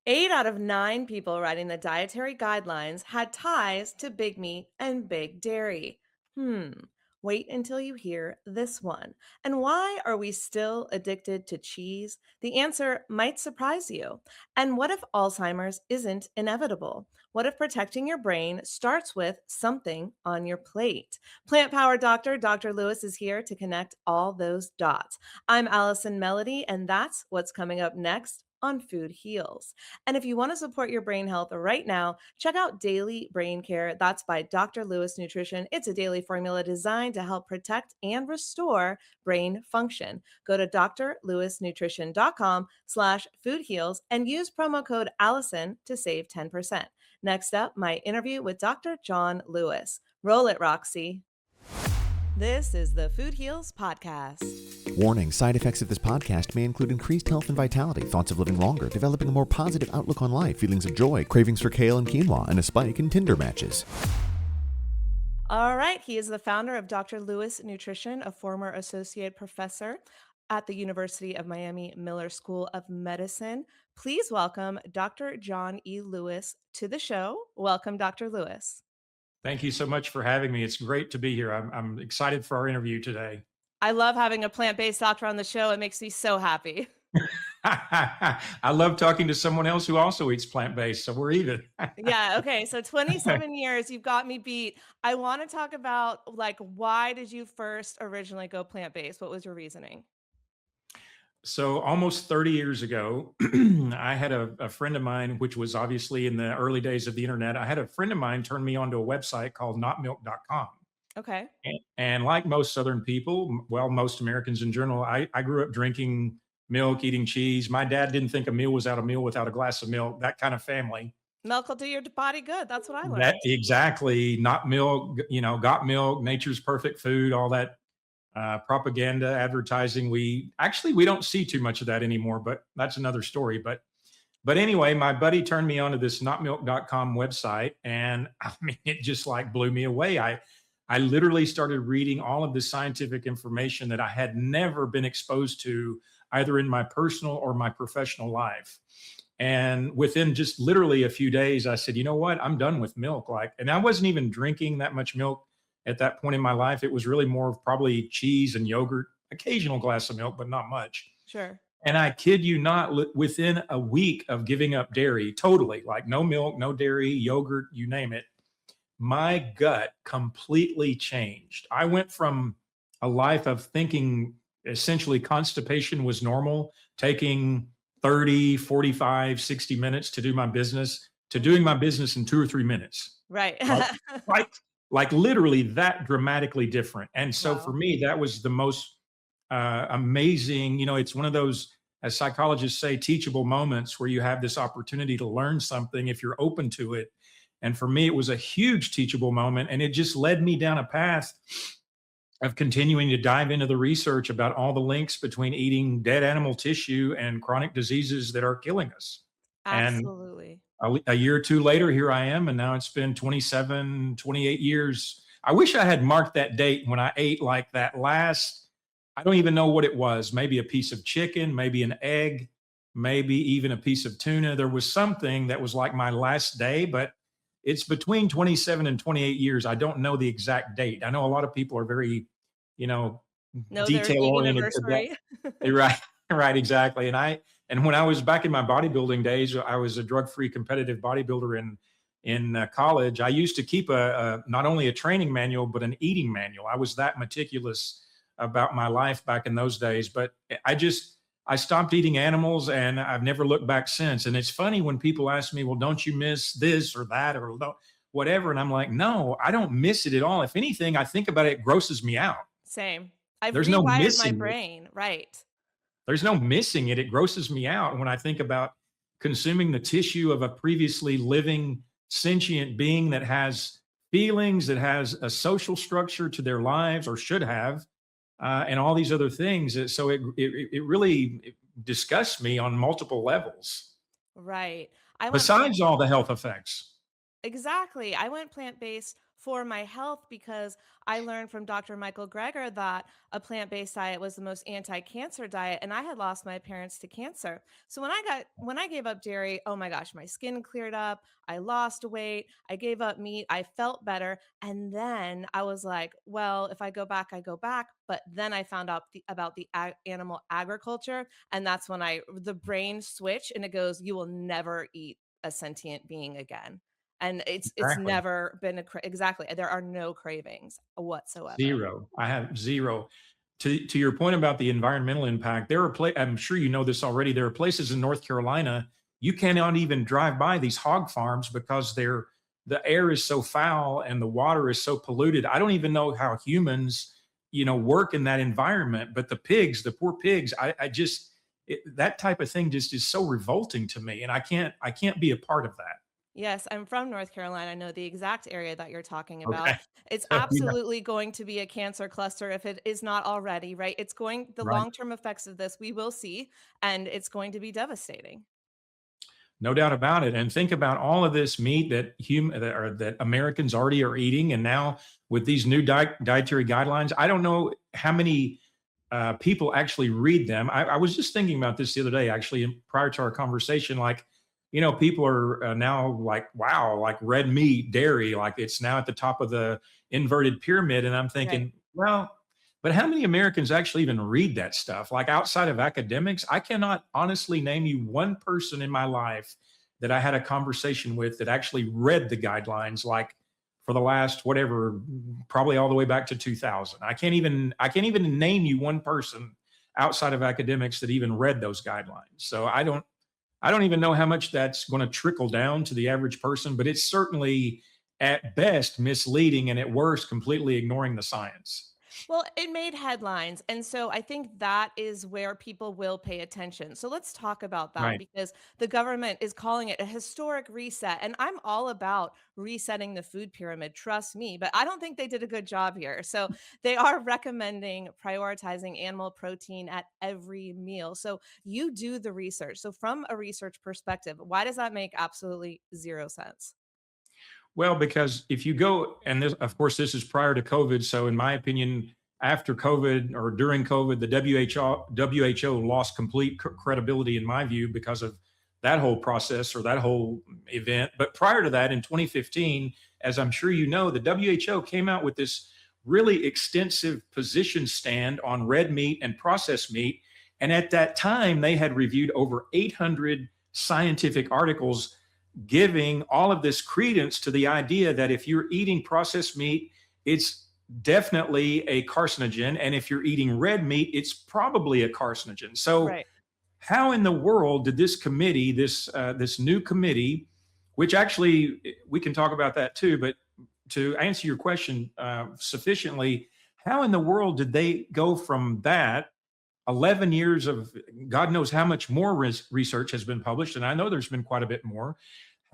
Eight out of nine people writing the dietary guidelines had ties to big meat and big dairy. Hmm. Wait until you hear this one. And why are we still addicted to cheese? The answer might surprise you. And what if Alzheimer's isn't inevitable? What if protecting your brain starts with something on your plate? Plant Power Doctor, Dr. Lewis is here to connect all those dots. I'm Allison Melody, and that's what's coming up next on Food Heals. And if you want to support your brain health right now, check out Daily Brain Care. That's by Dr. Lewis Nutrition. It's a daily formula designed to help protect and restore brain function. Go to drlewisnutrition.com/foodheals and use promo code Allison to save 10%. Next up, my interview with Dr. John Lewis. Roll it, Roxy. This is the Food Heals Podcast. Warning, side effects of this podcast may include increased health and vitality, thoughts of living longer, developing a more positive outlook on life, feelings of joy, cravings for kale and quinoa, and a spike in Tinder matches. All right. He is the founder of Dr. Lewis Nutrition, a former associate professor at the University of Miami Miller School of Medicine. Please welcome Dr. John E. Lewis to the show. Welcome, Dr. Lewis. Thank you so much for having me. It's great to be here. I'm excited for our interview today. I love having a plant-based doctor on the show. It makes me so happy. I love talking to someone else who also eats plant-based, so we're even. Yeah, okay. So 27 years, you've got me beat. I want to talk about why did you first originally go plant-based? What was your reasoning? So almost 30 years ago, I had a friend of mine, which was obviously in the early days of the internet. I had a friend of mine turn me onto a website called notmilk.com. Okay. And like most Southern people, well, most Americans in general, I grew up drinking milk, eating cheese. My dad didn't think a meal was out a meal without a glass of milk, that kind of family. Milk will do your body good. That's what I That learned. exactly, not milk, got milk, nature's perfect food, all that propaganda, advertising. We don't see too much of that anymore, but that's another story. But anyway, my buddy turned me on to this notmilk.com website, and I mean, it just like blew me away. I literally started reading all of the scientific information that I had never been exposed to, either in my personal or my professional life. And within just literally a few days, I said, you know what? I'm done with milk. And I wasn't even drinking that much milk at that point in my life. It was really more of probably cheese and yogurt, occasional glass of milk, but not much. Sure. And I kid you not, within a week of giving up dairy, totally, like no milk, no dairy, yogurt, you name it, my gut completely changed. I went from a life of thinking essentially constipation was normal, taking 30, 45, 60 minutes to do my business, to doing my business in 2 or 3 minutes. Right. Like, like, like literally that dramatically different. And so for Wow. me, that was the most amazing. It's one of those, as psychologists say, teachable moments where you have this opportunity to learn something if you're open to it. And for me, it was a huge teachable moment. And it just led me down a path of continuing to dive into the research about all the links between eating dead animal tissue and chronic diseases that are killing us. And Absolutely. a year or two later, here I am. And now it's been 27, 28 years. I wish I had marked that date when I ate like that last, I don't even know what it was, maybe a piece of chicken, maybe an egg, maybe even a piece of tuna. There was something that was like my last day, but it's between 27 and 28 years. I don't know the exact date. I know a lot of people are very, you know, Know their detail eating oriented to that. anniversary. Right, right, exactly. And when I was back in my bodybuilding days, I was a drug-free competitive bodybuilder in college. I used to keep a not only a training manual but an eating manual. I was that meticulous about my life back in those days. But I stopped eating animals, and I've never looked back since. And it's funny when people ask me, "Well, don't you miss this or that or whatever?" And I'm like, "No, I don't miss it at all. If anything, I think about it, it grosses me out. Same. I've There's no rewired my missing it. brain. Right. There's no missing it. It grosses me out when I think about consuming the tissue of a previously living sentient being that has feelings, that has a social structure to their lives or should have, and all these other things. So it really disgusts me on multiple levels, Right. I went besides all the health effects. Exactly. I went plant-based for my health because I learned from Dr. Michael Greger that a plant-based diet was the most anti-cancer diet, and I had lost my parents to cancer. So when I gave up dairy, oh my gosh, my skin cleared up, I lost weight, I gave up meat, I felt better, and then I was like, well, if I go back, I go back. But then I found out about the animal agriculture, and that's when the brain switch and it goes, you will never eat a sentient being again. And it's Exactly. never been exactly. There are no cravings whatsoever. Zero. I have zero. To your point about the environmental impact, I'm sure you know this already. There are places in North Carolina you cannot even drive by these hog farms because the air is so foul and the water is so polluted. I don't even know how humans, work in that environment. But the pigs, the poor pigs, I just that type of thing just is so revolting to me, and I can't be a part of that. Yes, I'm from North Carolina. I know the exact area that you're talking about. Okay. It's So yeah, absolutely going to be a cancer cluster if it is not already, right? The right. long-term effects of this we will see, and it's going to be devastating. No doubt about it. And think about all of this meat that Americans already are eating, and now with these new dietary guidelines, I don't know how many people actually read them. I was just thinking about this the other day, actually, prior to our conversation. Like, people are now like, wow, like red meat, dairy, like it's now at the top of the inverted pyramid. And I'm Right. thinking, well, but how many Americans actually even read that stuff? Like outside of academics, I cannot honestly name you one person in my life that I had a conversation with that actually read the guidelines, like for the last whatever, probably all the way back to 2000. I can't even name you one person outside of academics that even read those guidelines. So I don't even know how much that's going to trickle down to the average person, but it's certainly at best misleading and at worst completely ignoring the science. Well, it made headlines. And so I think that is where people will pay attention. So let's talk about that Right. because the government is calling it a historic reset. And I'm all about resetting the food pyramid, trust me, but I don't think they did a good job here. So they are recommending prioritizing animal protein at every meal. So you do the research. So, from a research perspective, why does that make absolutely zero sense? Well, because if you go, and this, of course, this is prior to COVID. So, in my opinion, after COVID or during COVID, the WHO lost complete credibility, in my view, because of that whole process or that whole event. But prior to that, in 2015, as I'm sure you know, the WHO came out with this really extensive position stand on red meat and processed meat. And at that time, they had reviewed over 800 scientific articles giving all of this credence to the idea that if you're eating processed meat, it's definitely a carcinogen. And if you're eating red meat, it's probably a carcinogen. So, Right. how in the world did this committee, this new committee, which actually we can talk about that too, but to answer your question sufficiently, how in the world did they go from that 11 years of God knows how much more research has been published, and I know there's been quite a bit more.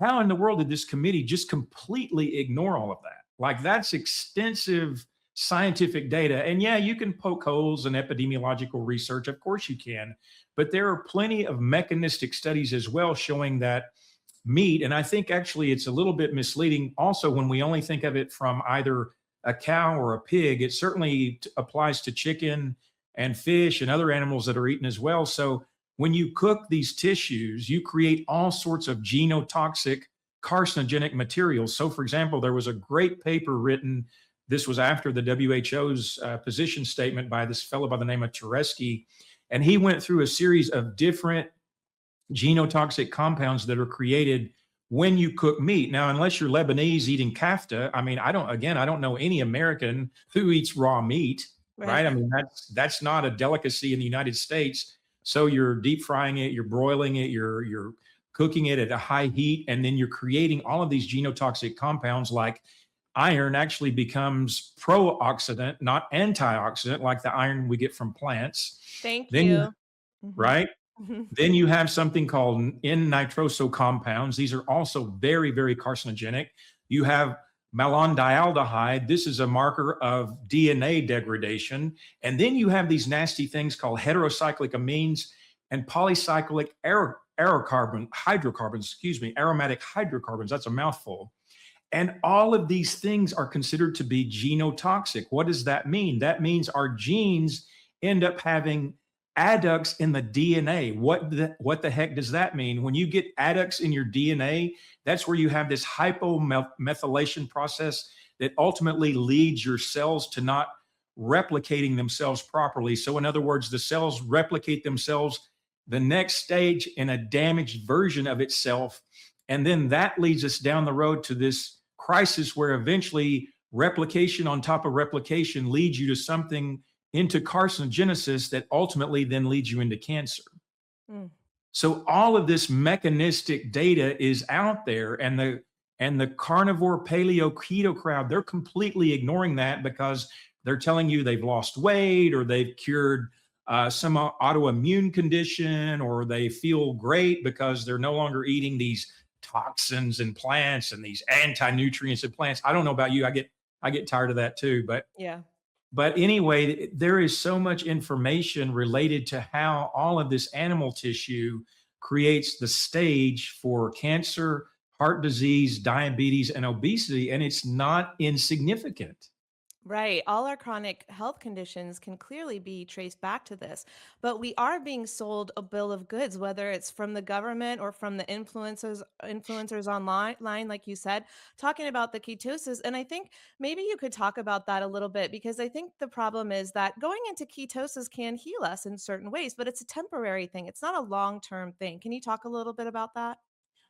How in the world did this committee just completely ignore all of that? Like, that's extensive scientific data. And yeah, you can poke holes in epidemiological research. Of course you can. But there are plenty of mechanistic studies as well showing that meat, and I think actually it's a little bit misleading also when we only think of it from either a cow or a pig. It certainly applies to chicken and fish and other animals that are eaten as well. So when you cook these tissues, you create all sorts of genotoxic carcinogenic materials. So, for example, there was a great paper written. This was after the WHO's position statement by this fellow by the name of Tereski. And he went through a series of different genotoxic compounds that are created when you cook meat. Now, unless you're Lebanese eating kafta, I mean, I don't know any American who eats raw meat, right? Right. I mean, that's not a delicacy in the United States. So you're deep frying it, you're broiling it, you're cooking it at a high heat, and then you're creating all of these genotoxic compounds. Like iron actually becomes pro-oxidant, not antioxidant, like the iron we get from plants. Thank Then you you. Mhm. right then you have something called N-nitroso compounds. These are also very, very carcinogenic. You have malondialdehyde. This is a marker of DNA degradation. And then you have these nasty things called heterocyclic amines and hydrocarbons, aromatic hydrocarbons. That's a mouthful. And all of these things are considered to be genotoxic. What does that mean? That means our genes end up having adducts in the DNA. What the heck does that mean? When you get adducts in your DNA, that's where you have this hypomethylation process that ultimately leads your cells to not replicating themselves properly. So, in other words, the cells replicate themselves the next stage in a damaged version of itself. And then that leads us down the road to this crisis where eventually replication on top of replication leads you to something into carcinogenesis that ultimately then leads you into cancer. Mm. So all of this mechanistic data is out there, and the carnivore paleo keto crowd, they're completely ignoring that because they're telling you they've lost weight or they've cured some autoimmune condition, or they feel great because they're no longer eating these toxins in plants and these anti-nutrients in plants. I don't know about you. I get tired of that too. Yeah. But anyway, there is so much information related to how all of this animal tissue creates the stage for cancer, heart disease, diabetes, and obesity, and it's not insignificant. Right. All our chronic health conditions can clearly be traced back to this. But we are being sold a bill of goods, whether it's from the government or from the influencers online, like you said, talking about the ketosis. And I think maybe you could talk about that a little bit, because I think the problem is that going into ketosis can heal us in certain ways, but it's a temporary thing. It's not a long-term thing. Can you talk a little bit about that?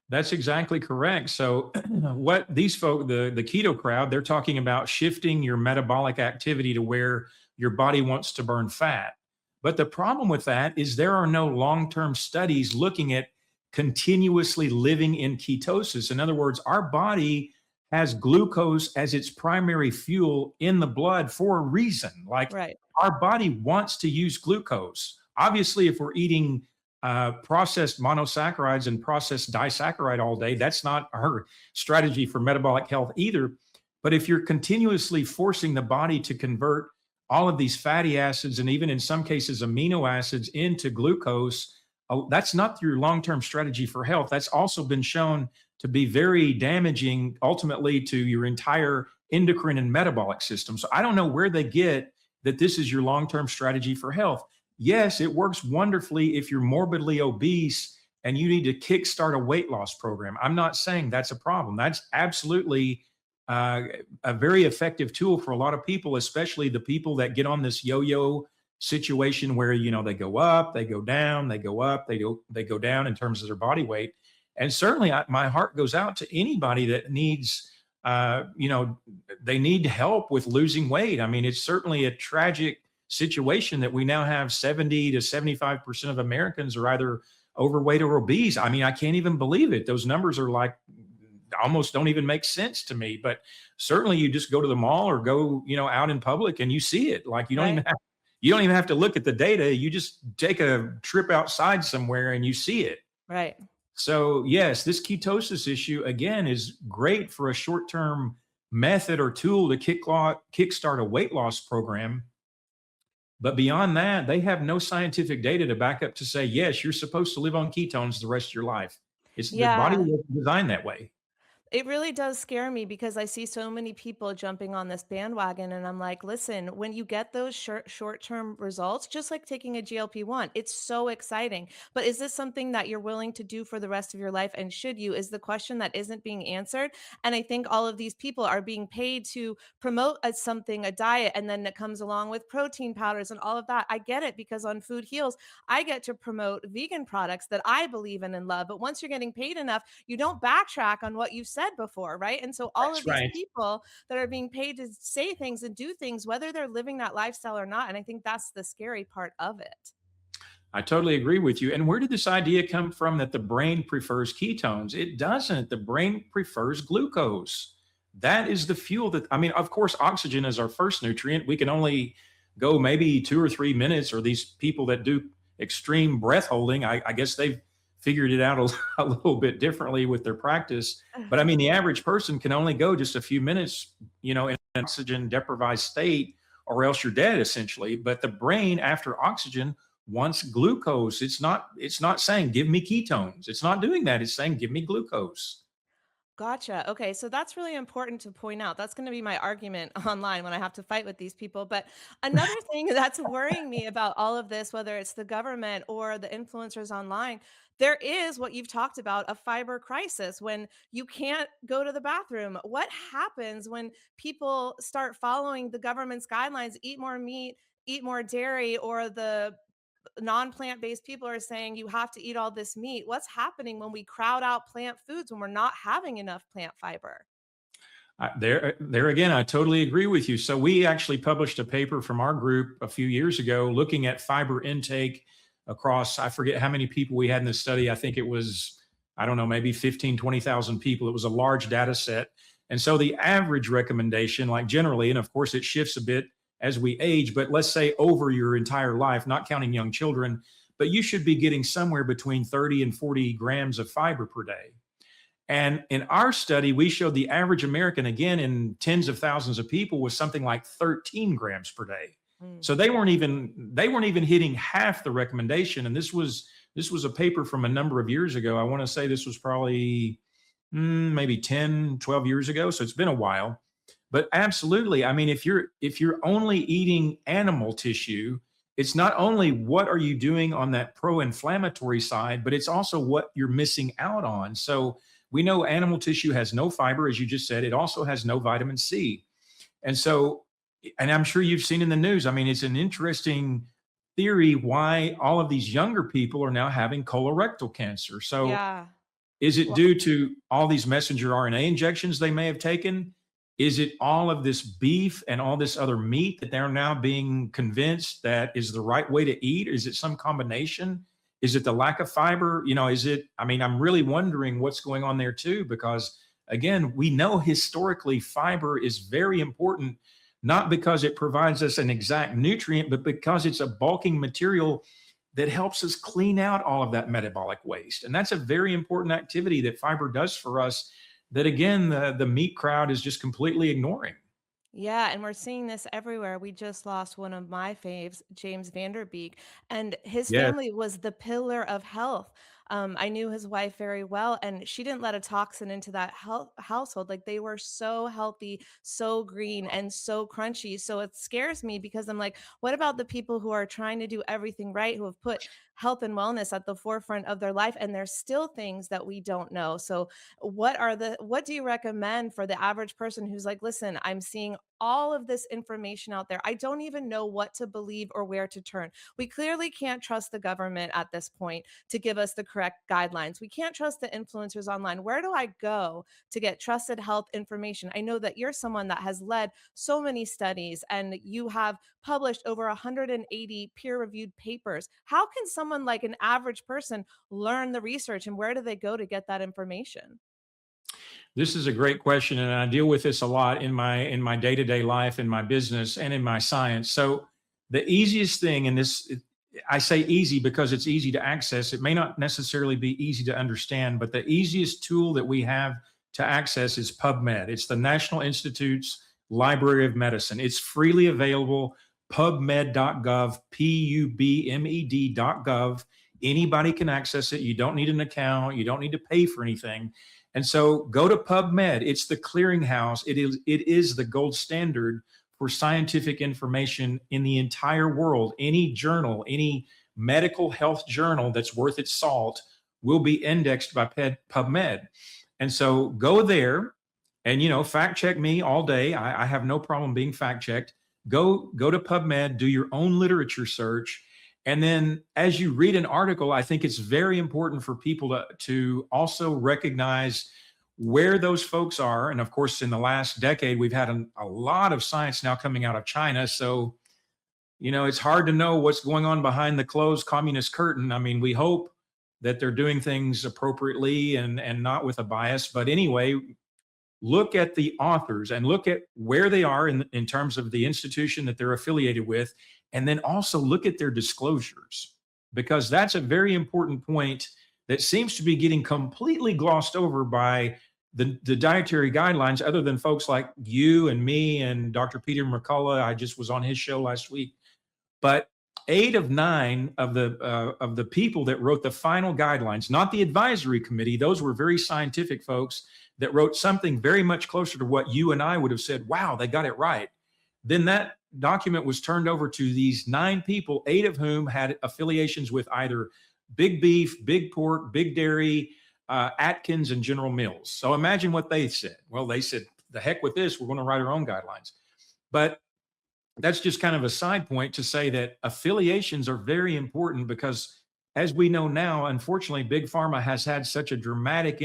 That's exactly correct. So, what these folk, the keto crowd, they're talking about shifting your metabolic activity to where your body wants to burn fat. But the problem with that is there are no long term studies looking at continuously living in ketosis. In other words, our body has glucose as its primary fuel in the blood for a reason. Like, Right. our body wants to use glucose. Obviously, if we're eating processed monosaccharides and processed disaccharide all day, that's not our strategy for metabolic health either. But if you're continuously forcing the body to convert all of these fatty acids and even in some cases amino acids into glucose, that's not your long term strategy for health. That's also been shown to be very damaging ultimately to your entire endocrine and metabolic system. So I don't know where they get that this is your long term strategy for health. Yes, it works wonderfully if you're morbidly obese and you need to kickstart a weight loss program. I'm not saying that's a problem. That's absolutely uh, a very effective tool for a lot of people, especially the people that get on this yo-yo situation where they go up, they go down, they go up, they go down in terms of their body weight. And certainly, my heart goes out to anybody that needs, uh, you know, they need help with losing weight. I mean, it's certainly a tragic situation that we now have 70 to 75% of Americans are either overweight or obese. I mean, I can't even believe it. Those numbers are like almost don't even make sense to me. But certainly you just go to the mall or go, out in public and you see it. Like Right. you don't even have to look at the data. You just take a trip outside somewhere and you see it. Right. So yes, this ketosis issue again is great for a short-term method or tool to kickstart a weight loss program. But beyond that, they have no scientific data to back up to say, yes, you're supposed to live on ketones the rest of your life. It's the body Yeah. was designed that way. It really does scare me because I see so many people jumping on this bandwagon, and I'm like, listen, when you get those short-term results, just like taking a GLP-1, it's so exciting. But is this something that you're willing to do for the rest of your life? And should you, is the question that isn't being answered. And I think all of these people are being paid to promote a diet, and then it comes along with protein powders and all of that. I get it, because on Food Heals, I get to promote vegan products that I believe in and love. But once you're getting paid enough, you don't backtrack on what you said before, right? And so all That's of these right. people that are being paid to say things and do things, whether they're living that lifestyle or not. And I think that's the scary part of it. I totally agree with you. And where did this idea come from that the brain prefers ketones? It doesn't. The brain prefers glucose. That is the fuel that, I mean, of course, oxygen is our first nutrient. We can only go maybe 2 or 3 minutes, or these people that do extreme breath holding, I guess they've figured it out a little bit differently with their practice. But I mean, the average person can only go just a few minutes, in an oxygen deprived state, or else you're dead essentially. But the brain, after oxygen, wants glucose. It's not saying give me ketones. It's not doing that. It's saying give me glucose. Gotcha. Okay, so that's really important to point out. That's going to be my argument online when I have to fight with these people. But another thing that's worrying me about all of this, whether it's the government or the influencers online, there is what you've talked about, a fiber crisis when you can't go to the bathroom. What happens when people start following the government's guidelines, eat more meat, eat more dairy, or the non-plant based people are saying you have to eat all this meat? What's happening when we crowd out plant foods when we're not having enough plant fiber? There again, I totally agree with you. So we actually published a paper from our group a few years ago looking at fiber intake across, I forget how many people we had in the study. I think it was, I don't know, maybe 15, 20,000 people. It was a large data set. And so the average recommendation, like generally, and of course it shifts a bit as we age, but let's say over your entire life, not counting young children, but you should be getting somewhere between 30 and 40 grams of fiber per day. And in our study, we showed the average American, again, in tens of thousands of people, was something like 13 grams per day. Mm. So they weren't even hitting half the recommendation. And this was a paper from a number of years ago. I want to say this was probably maybe 10, 12 years ago. So it's been a while. But absolutely, I mean, if you're only eating animal tissue, it's not only what are you doing on that pro-inflammatory side, but it's also what you're missing out on. So we know animal tissue has no fiber, as you just said. It also has no vitamin C. And so, and I'm sure you've seen in the news, I mean, it's an interesting theory why all of these younger people are now having colorectal cancer. So Yeah. is it Well, due to all these messenger RNA injections they may have taken? Is it all of this beef and all this other meat that they're now being convinced that is the right way to eat? Is it some combination? Is it the lack of fiber? Is it, I mean, I'm really wondering what's going on there too, because again, we know historically fiber is very important, not because it provides us an exact nutrient, but because it's a bulking material that helps us clean out all of that metabolic waste. And that's a very important activity that fiber does for us that, again, the meat crowd is just completely ignoring. yeah, and we're seeing this everywhere. We just lost one of my faves, James Vanderbeek, and his Yes. family was the pillar of health. I knew his wife very well, and she didn't let a toxin into that household. Like they were so healthy, so green, and so crunchy. So it scares me because I'm like, what about the people who are trying to do everything right, who have put health and wellness at the forefront of their life, and there's still things that we don't know. So what do you recommend for the average person who's like, listen, I'm seeing all of this information out there. I don't even know what to believe or where to turn. We clearly can't trust the government at this point to give us the correct guidelines. We can't trust the influencers online. Where do I go to get trusted health information? I know that you're someone that has led so many studies and you have published over 180 peer reviewed papers. How can someone like an average person learn the research and where do they go to get that information? This is a great question, and I deal with this a lot in my day-to-day life, in my business, and in my science. So the easiest thing, and I say easy because it's easy to access. It may not necessarily be easy to understand, but the easiest tool that we have to access is PubMed. It's the National Institute's Library of Medicine. It's freely available. PubMed.gov, PUBMED.gov. Anybody can access it. You don't need an account. You don't need to pay for anything. And so go to PubMed. It's the clearinghouse. It is the gold standard for scientific information in the entire world. Any journal, any medical health journal that's worth its salt will be indexed by PubMed. And so go there and fact check me all day. I have no problem being fact checked. Go to PubMed, do your own literature search. And then as you read an article, I think it's very important for people to also recognize where those folks are. And of course, in the last decade, we've had a lot of science now coming out of China. So, it's hard to know what's going on behind the closed communist curtain. I mean, we hope that they're doing things appropriately and not with a bias. But anyway, look at the authors and look at where they are in terms of the institution that they're affiliated with. And then also look at their disclosures, because that's a very important point that seems to be getting completely glossed over by the dietary guidelines, other than folks like you and me and Dr. Peter McCullough. I just was on his show last week. But 8 of 9 of the people that wrote the final guidelines, not the advisory committee, those were very scientific folks that wrote something very much closer to what you and I would have said, wow, they got it right. Then that document was turned over to these 9 people, 8 of whom had affiliations with either Big Beef, Big Pork, Big Dairy, Atkins, and General Mills. So imagine what they said. Well, they said, the heck with this, we're going to write our own guidelines. But that's just kind of a side point to say that affiliations are very important because, as we know now, unfortunately, big pharma has had such a dramatic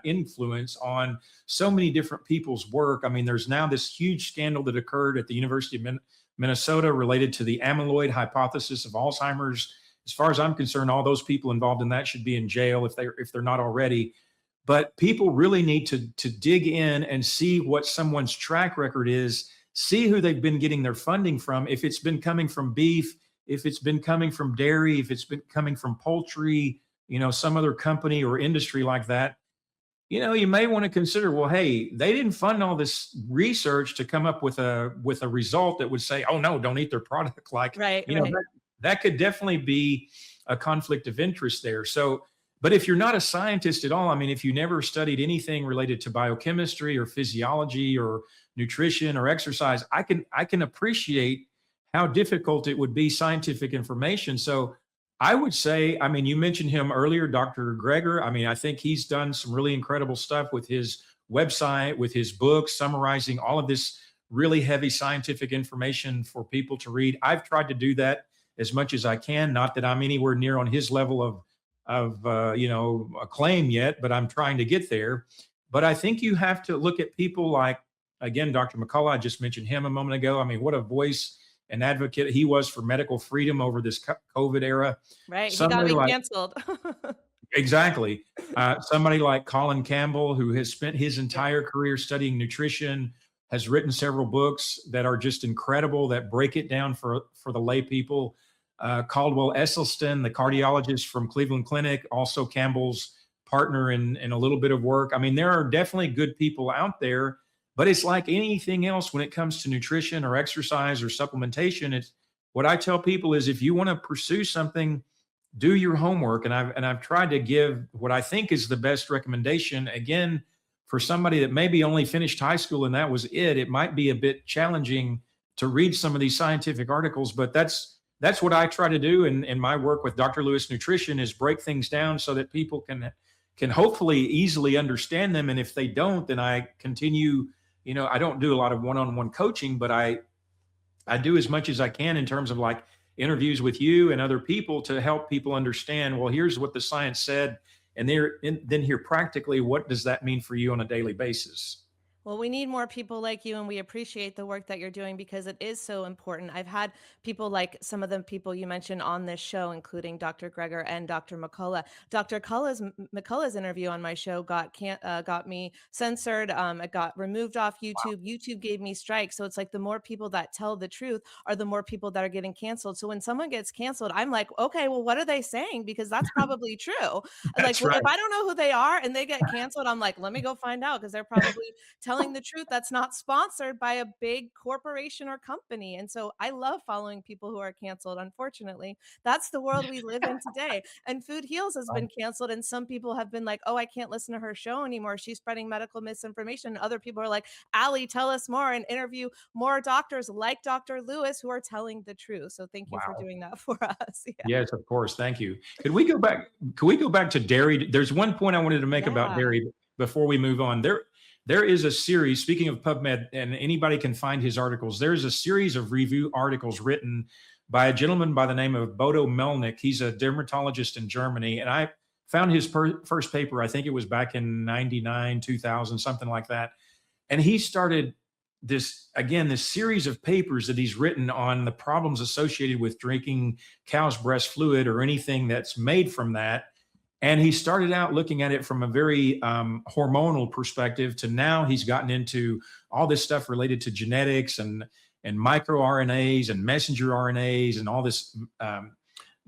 influence on so many different people's work. I mean, there's now this huge scandal that occurred at the University of Minnesota related to the amyloid hypothesis of Alzheimer's. As far as I'm concerned, all those people involved in that should be in jail if they're not already. But people really need to dig in and see what someone's track record is, see who they've been getting their funding from, if it's been coming from beef, if it's been coming from dairy, if it's been coming from poultry, some other company or industry like that. You may want to consider, well, hey, they didn't fund all this research to come up with a result that would say, oh no, don't eat their product. Like, Right, right. that could definitely be a conflict of interest there. So, but if you're not a scientist at all, I mean, if you never studied anything related to biochemistry or physiology or nutrition or exercise, I can appreciate how difficult it would be scientific information. So I would say, I mean, you mentioned him earlier, Dr. Greger. I mean, I think he's done some really incredible stuff with his website, with his book, summarizing all of this really heavy scientific information for people to read. I've tried to do that as much as I can. Not that I'm anywhere near on his level of acclaim yet, but I'm trying to get there. But I think you have to look at people like, again, Dr. McCullough. I just mentioned him a moment ago. I mean, what a voice and advocate he was for medical freedom over this COVID era. Right. He got Somebody me like, canceled. exactly. Somebody like Colin Campbell, who has spent his Yeah. entire career studying nutrition, has written several books that are just incredible, that break it down for the lay people. Caldwell Esselstyn, the cardiologist from Cleveland Clinic, also Campbell's partner in a little bit of work. I mean, there are definitely good people out there, but it's like anything else when it comes to nutrition or exercise or supplementation. It's what I tell people is, if you want to pursue something, do your homework. And I've tried to give what I think is the best recommendation. Again, for somebody that maybe only finished high school and that was it, it might be a bit challenging to read some of these scientific articles, but that's what I try to do in my work with Dr. Lewis Nutrition, is break things down so that people can hopefully easily understand them. And if they don't, then I continue, I don't do a lot of one-on-one coaching, but I do as much as I can in terms of like interviews with you and other people to help people understand, well, here's what the science said. And then here practically, what does that mean for you on a daily basis? Well, we need more people like you, and we appreciate the work that you're doing because it is so important. I've had people like some of the people you mentioned on this show, including Dr. Greger and Dr. McCullough. McCullough's interview on my show got me censored. It got removed off YouTube. YouTube gave me strikes. So it's like the more people that tell the truth are the more people that are getting canceled. So when someone gets canceled, I'm like, okay, well, what are they saying? Because that's probably true. Like, That's well, right. if I don't know who they are and they get canceled, I'm like, let me go find out, because they're probably telling the truth that's not sponsored by a big corporation or company. And so I love following people who are canceled. Unfortunately, that's the world we live in today. And Food Heals has been canceled, and some people have been like, oh, I can't listen to her show anymore, she's spreading medical misinformation. And other people are like, Allie, tell us more, and interview more doctors like Dr. Lewis who are telling the truth. So thank you for Wow. doing that for us. Yeah. Yes, of course. Thank you. Could we go back to dairy? There's one point I wanted to make about Yeah. dairy before we move on. There is a series, speaking of PubMed, and anybody can find his articles. There's a series of review articles written by a gentleman by the name of Bodo Melnick. He's a dermatologist in Germany. And I found his first paper, I think it was back in 99, 2000, something like that. And he started this series of papers that he's written on the problems associated with drinking cow's breast fluid or anything that's made from that. And he started out looking at it from a very hormonal perspective, to now he's gotten into all this stuff related to genetics and microRNAs and messenger RNAs and all this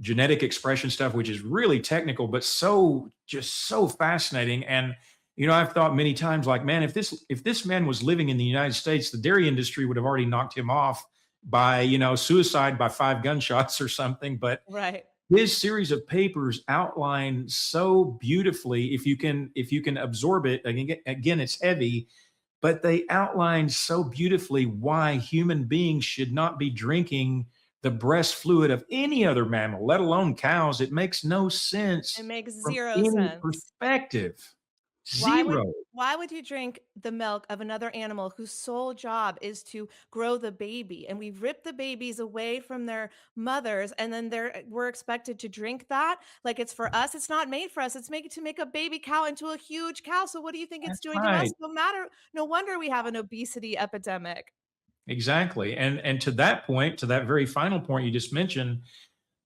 genetic expression stuff, which is really technical, but just so fascinating. And I've thought many times, like, man, if this man was living in the United States, the dairy industry would have already knocked him off by, suicide by 5 gunshots or something. But Right. his series of papers outline so beautifully, if you can absorb it. Again, it's heavy, but they outline so beautifully why human beings should not be drinking the breast fluid of any other mammal, let alone cows. It makes no It sense makes from zero any sense. perspective. Why would Zero. why would you drink the milk of another animal whose sole job is to grow the baby? And we rip the babies away from their mothers, and then we're expected to drink that like it's for us. It's not made for us. It's made to make a baby cow into a huge cow. So what do you think it's That's doing to us? right. No wonder we have an obesity epidemic. Exactly. And to that point, to that very final point you just mentioned,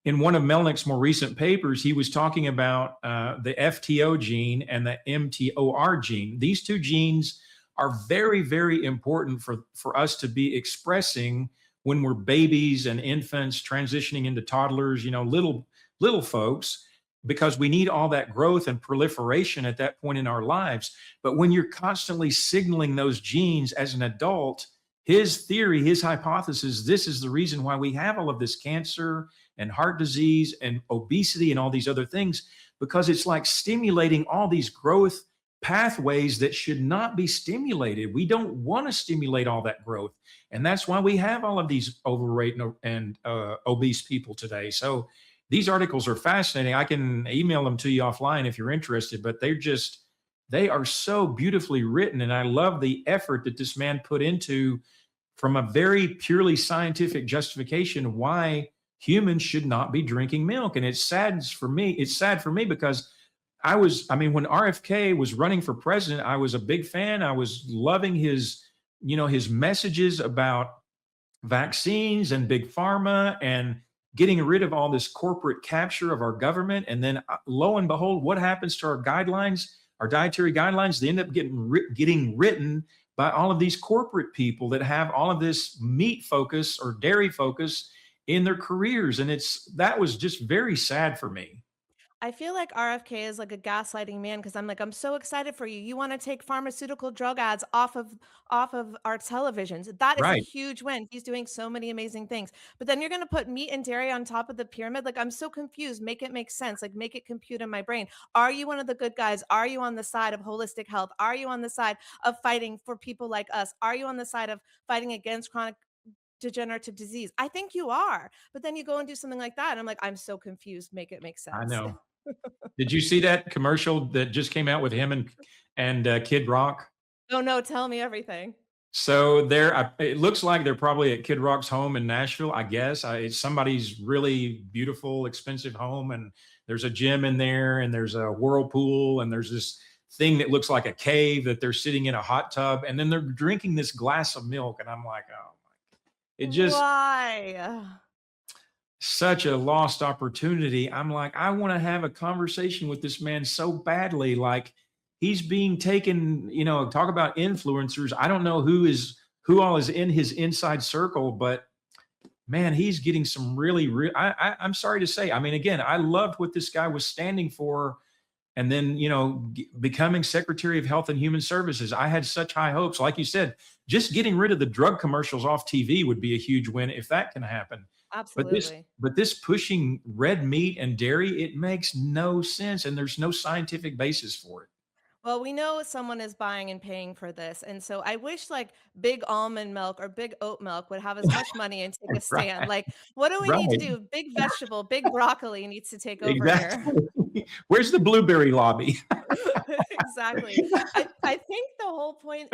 in one of Melnick's more recent papers, he was talking about the FTO gene and the MTOR gene. These two genes are very, very important for us to be expressing when we're babies and infants transitioning into toddlers, little folks, because we need all that growth and proliferation at that point in our lives. But when you're constantly signaling those genes as an adult, his theory, his hypothesis, this is the reason why we have all of this cancer and heart disease and obesity and all these other things, because it's like stimulating all these growth pathways that should not be stimulated. We don't want to stimulate all that growth. And that's why we have all of these overweight and obese people today. So these articles are fascinating. I can email them to you offline if you're interested, but they are so beautifully written. And I love the effort that this man put into from a very purely scientific justification why humans should not be drinking milk. And it's sad for me. It's sad for me because when RFK was running for president, I was a big fan. I was loving his messages about vaccines and big pharma and getting rid of all this corporate capture of our government. And then lo and behold, what happens to our guidelines, our dietary guidelines? They end up getting written by all of these corporate people that have all of this meat focus or dairy focus in their careers. And that was just very sad for me. I feel like RFK is like a gaslighting man because I'm like, I'm so excited for you. You want to take pharmaceutical drug ads off of our televisions. That is a Right. huge win. He's doing so many amazing things. But then you're going to put meat and dairy on top of the pyramid. Like I'm so confused. Make it make sense. Like make it compute in my brain. Are you one of the good guys? Are you on the side of holistic health? Are you on the side of fighting for people like us? Are you on the side of fighting against chronic degenerative disease? I think you are. But then you go and do something like that and I'm like, I'm so confused. Make it make I sense. know. Did you see that commercial that just came out with him and Kid Rock? Oh, no, tell me everything. So it looks like they're probably at Kid Rock's home in Nashville. I guess it's somebody's really beautiful, expensive home, and there's a gym in there, and there's a whirlpool, and there's this thing that looks like a cave that they're sitting in a hot tub, and then they're drinking this glass of milk, and I'm like, oh my! It just Why? such a lost opportunity. I'm like, I want to have a conversation with this man so badly. Like he's being taken, talk about influencers. I don't know who all is in his inside circle, but man, he's getting some I'm sorry to say. I mean, again, I loved what this guy was standing for. And then, becoming Secretary of Health and Human Services, I had such high hopes. Like you said, just getting rid of the drug commercials off TV would be a huge win if that can happen. But this Absolutely. but this pushing red meat and dairy, it makes no sense, and there's no scientific basis for it. Well, we know someone is buying and paying for this, and so I wish, like, Big Almond Milk or Big Oat Milk would have as much money and take a stand. Right, Like, what do we need to right, do? Big vegetable, big broccoli needs to take over here. exactly. Where's the blueberry lobby? Exactly. I think the whole point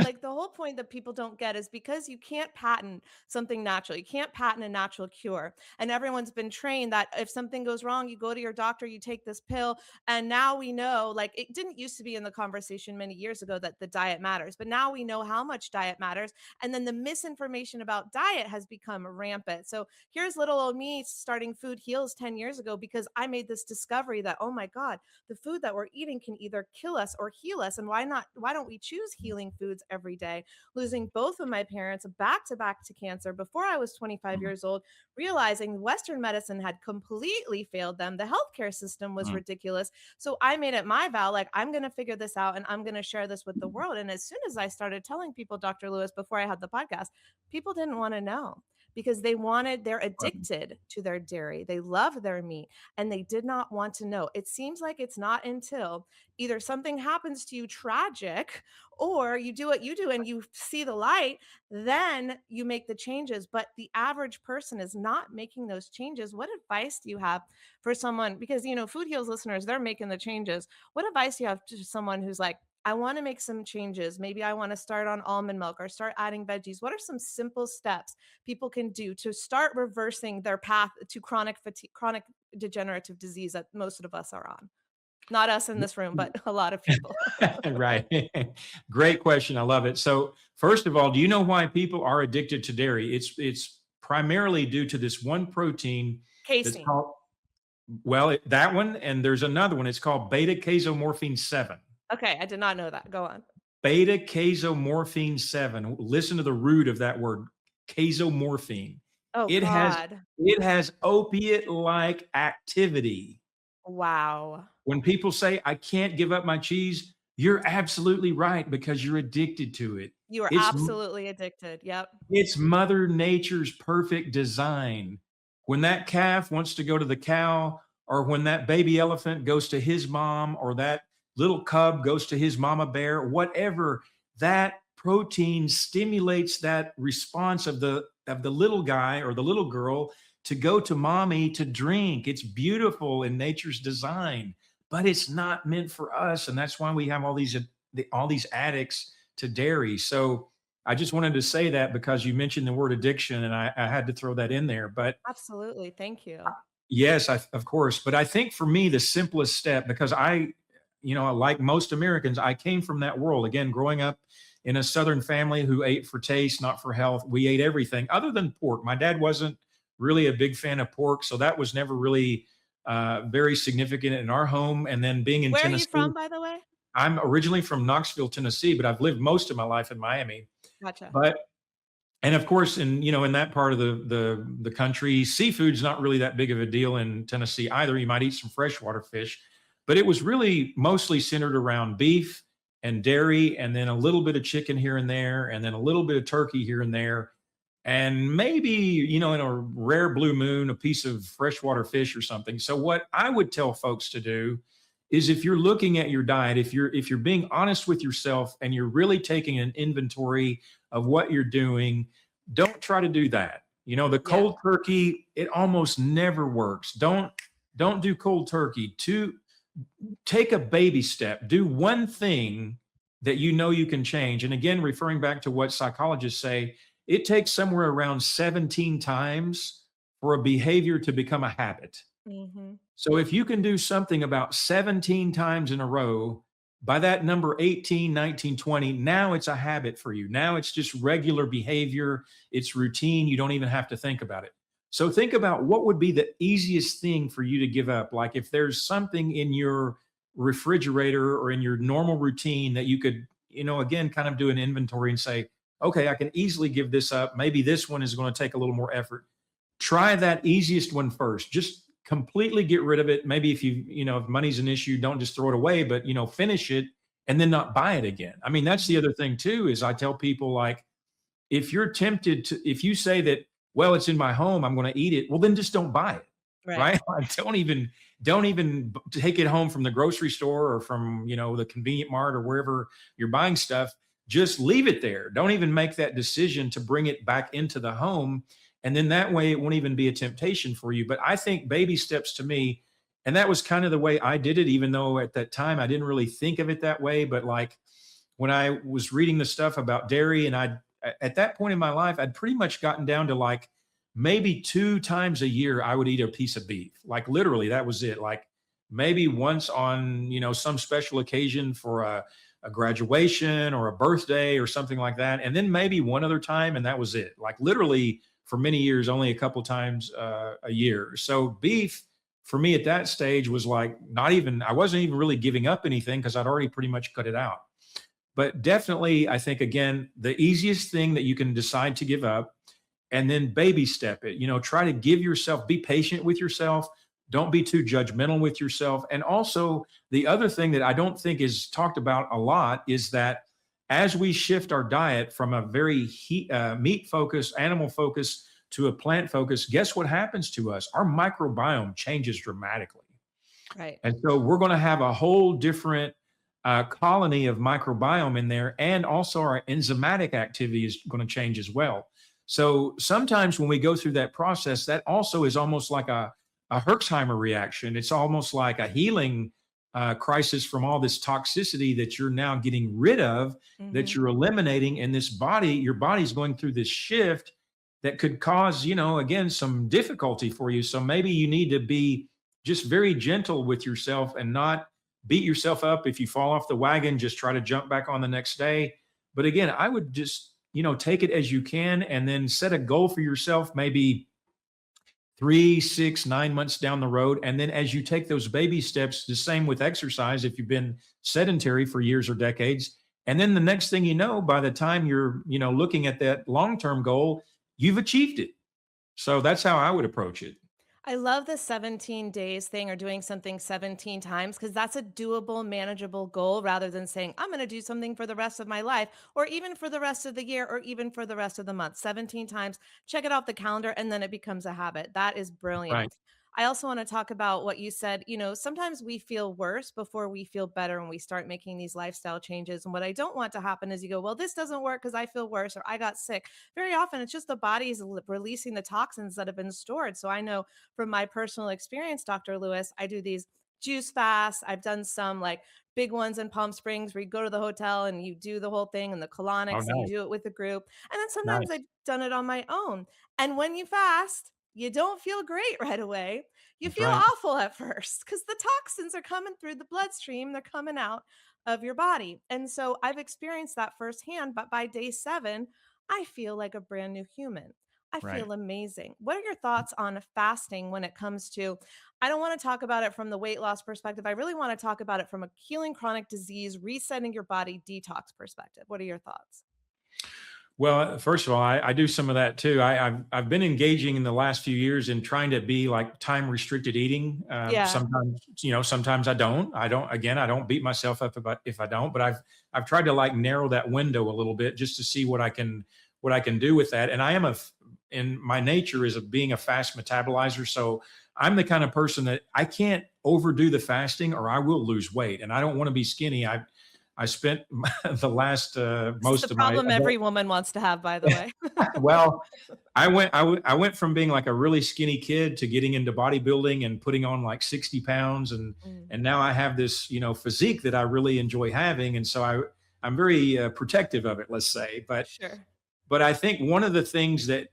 that people don't get is because you can't patent something natural. You can't patent a natural cure. And everyone's been trained that if something goes wrong, you go to your doctor, you take this pill. And now we know, like it didn't used to be in the conversation many years ago that the diet matters, but now we know how much diet matters. And then the misinformation about diet has become rampant. So here's little old me starting Food Heals 10 years ago because I made this discovery that, oh my God, the food that we're eating can either kill us or heal us. And why don't we choose healing foods every day? Losing both of my parents back to back to cancer before I was 25 Mm, years old, realizing Western medicine had completely failed them. The healthcare system was mm. ridiculous. So I made it my vow, like, I'm going to figure this out and I'm going to share this with the world. And as soon as I started telling people, Dr. Lewis, before I had the podcast, people didn't want to know. because they're addicted to their dairy. They love their meat and they did not want to know. It seems like it's not until either something happens to you tragic or you do what you do and you see the light, then you make the changes. But the average person is not making those changes. What advice do you have for someone? Because, Food Heals listeners, they're making the changes. What advice do you have to someone who's like, I want to make some changes. Maybe I want to start on almond milk or start adding veggies. What are some simple steps people can do to start reversing their path to chronic fatigue, chronic degenerative disease that most of us are on? Not us in this room, but a lot of people. Right. Great question. I love it. So, first of all, do you know why people are addicted to dairy? It's primarily due to this one protein that's Casein. called, well, that one, and there's another one. It's called beta casomorphine 7. Okay, I did not know that. Go on. Beta casomorphine 7. Listen to the root of that word, casomorphine. Oh It has God. it has opiate-like activity. Wow. When people say, I can't give up my cheese, you're absolutely right because you're addicted to it. You are It's absolutely addicted. Yep. it's Mother Nature's perfect design. When that calf wants to go to the cow, or when that baby elephant goes to his mom, or that little cub goes to his mama bear, whatever, that protein stimulates that response of the little guy or the little girl to go to mommy to drink. It's beautiful in nature's design, but it's not meant for us, and that's why we have all these addicts to dairy. So I just wanted to say that because you mentioned the word addiction, and I had to throw that in there. But Absolutely. Thank you. yes, of course. But I think for me, the simplest step, because like most Americans, I came from that world. Again, growing up in a Southern family who ate for taste, not for health. We ate everything other than pork. My dad wasn't really a big fan of pork, so that was never really very significant in our home. And then being in Where are you Tennessee, from, by the way? I'm originally from Knoxville, Tennessee, but I've lived most of my life in Miami. Gotcha. But and of course, in that part of the country, seafood's not really that big of a deal in Tennessee either. You might eat some freshwater fish, but it was really mostly centered around beef and dairy, and then a little bit of chicken here and there, and then a little bit of turkey here and there, and maybe in a rare blue moon, a piece of freshwater fish or something. So what I would tell folks to do is, if you're looking at your diet, if you're being honest with yourself and you're really taking an inventory of what you're doing, don't try to do that. The Yeah. cold turkey, it almost never works. Don't do cold turkey. Take a baby step. Do one thing that you can change. And again, referring back to what psychologists say, it takes somewhere around 17 times for a behavior to become a habit. Hmm. So if you can do something about 17 times in a row, by that number 18, 19, 20, now it's a habit for you. Now it's just regular behavior. It's routine. You don't even have to think about it. So think about what would be the easiest thing for you to give up. Like if there's something in your refrigerator or in your normal routine that you could, again, kind of do an inventory and say, okay, I can easily give this up. Maybe this one is going to take a little more effort. Try that easiest one first. Just completely get rid of it. Maybe if money's an issue, don't just throw it away, but finish it and then not buy it again. I mean, that's the other thing too, is I tell people, like, if you're tempted to, if you say that, well, it's in my home, I'm going to eat it, well, then just don't buy it. Right. Right. Like, don't even take it home from the grocery store or from, the convenient mart or wherever you're buying stuff. Just leave it there. Don't even make that decision to bring it back into the home. And then that way it won't even be a temptation for you. But I think baby steps to me, and that was kind of the way I did it, even though at that time I didn't really think of it that way. But like when I was reading the stuff about dairy, and at that point in my life, I'd pretty much gotten down to like maybe 2 times a year I would eat a piece of beef. Like literally, that was it. Like maybe once on, some special occasion for a graduation or a birthday or something like that. And then maybe one other time, and that was it. Like literally for many years, only a couple times a year. So beef for me at that stage was like I wasn't even really giving up anything because I'd already pretty much cut it out. But definitely, I think, again, the easiest thing that you can decide to give up, and then baby step it. Try to be patient with yourself. Don't be too judgmental with yourself. And also, the other thing that I don't think is talked about a lot is that as we shift our diet from a very meat focused, animal focused to a plant focus, guess what happens to us? Our microbiome changes dramatically. Right. And so we're going to have a whole different colony of microbiome in there. And also our enzymatic activity is going to change as well. So sometimes when we go through that process, that also is almost like a Herxheimer reaction. It's almost like a healing crisis from all this toxicity that you're now getting rid of, that Hmm. you're eliminating. And this body, your body's going through this shift that could cause, again, some difficulty for you. So maybe you need to be just very gentle with yourself and not beat yourself up if you fall off the wagon. Just try to jump back on the next day. But again, I would just, take it as you can and then set a goal for yourself, maybe 3, 6, 9 months down the road. And then as you take those baby steps, the same with exercise, if you've been sedentary for years or decades. And then the next thing you know, by the time you're, looking at that long-term goal, you've achieved it. So that's how I would approach it. I love the 17 days thing or doing something 17 times because that's a doable, manageable goal rather than saying, I'm going to do something for the rest of my life or even for the rest of the year or even for the rest of the month. 17 times, check it off the calendar, and then it becomes a habit. That is Right. brilliant. I also want to talk about what you said. Sometimes we feel worse before we feel better when we start making these lifestyle changes. And what I don't want to happen is you go, well, this doesn't work because I feel worse or I got sick. Very often it's just the body's releasing the toxins that have been stored. So I know from my personal experience, Dr. Lewis, I do these juice fasts. I've done some like big ones in Palm Springs where you go to the hotel and you do the whole thing and the Oh, colonics and you nice. do it with a group. And then sometimes Nice. I've done it on my own. And when you fast, you don't feel great right away. You That's feel right. awful at first because the toxins are coming through the bloodstream, they're coming out of your body. And so I've experienced that firsthand. But by day 7, I feel like a brand new human. I Right. feel amazing. What are your thoughts on fasting when it comes to? I don't want to talk about it from the weight loss perspective. I really want to talk about it from a healing chronic disease, resetting your body detox perspective. What are your thoughts? Well, first of all, I do some of that too. I've been engaging in the last few years in trying to be like time restricted eating. Yeah. Sometimes I don't. Again, I don't beat myself up about if I don't. But I've tried to like narrow that window a little bit just to see what I can do with that. And I am in my nature is of being a fast metabolizer. So I'm the kind of person that I can't overdo the fasting or I will lose weight. And I don't want to be skinny. I spent the last This is the most of my problem every woman wants to have, by the way. well, I went from being like a really skinny kid to getting into bodybuilding and putting on like 60 pounds, and Mm, and now I have this physique that I really enjoy having, and so I'm very protective of it, let's say. sure. But I think one of the things that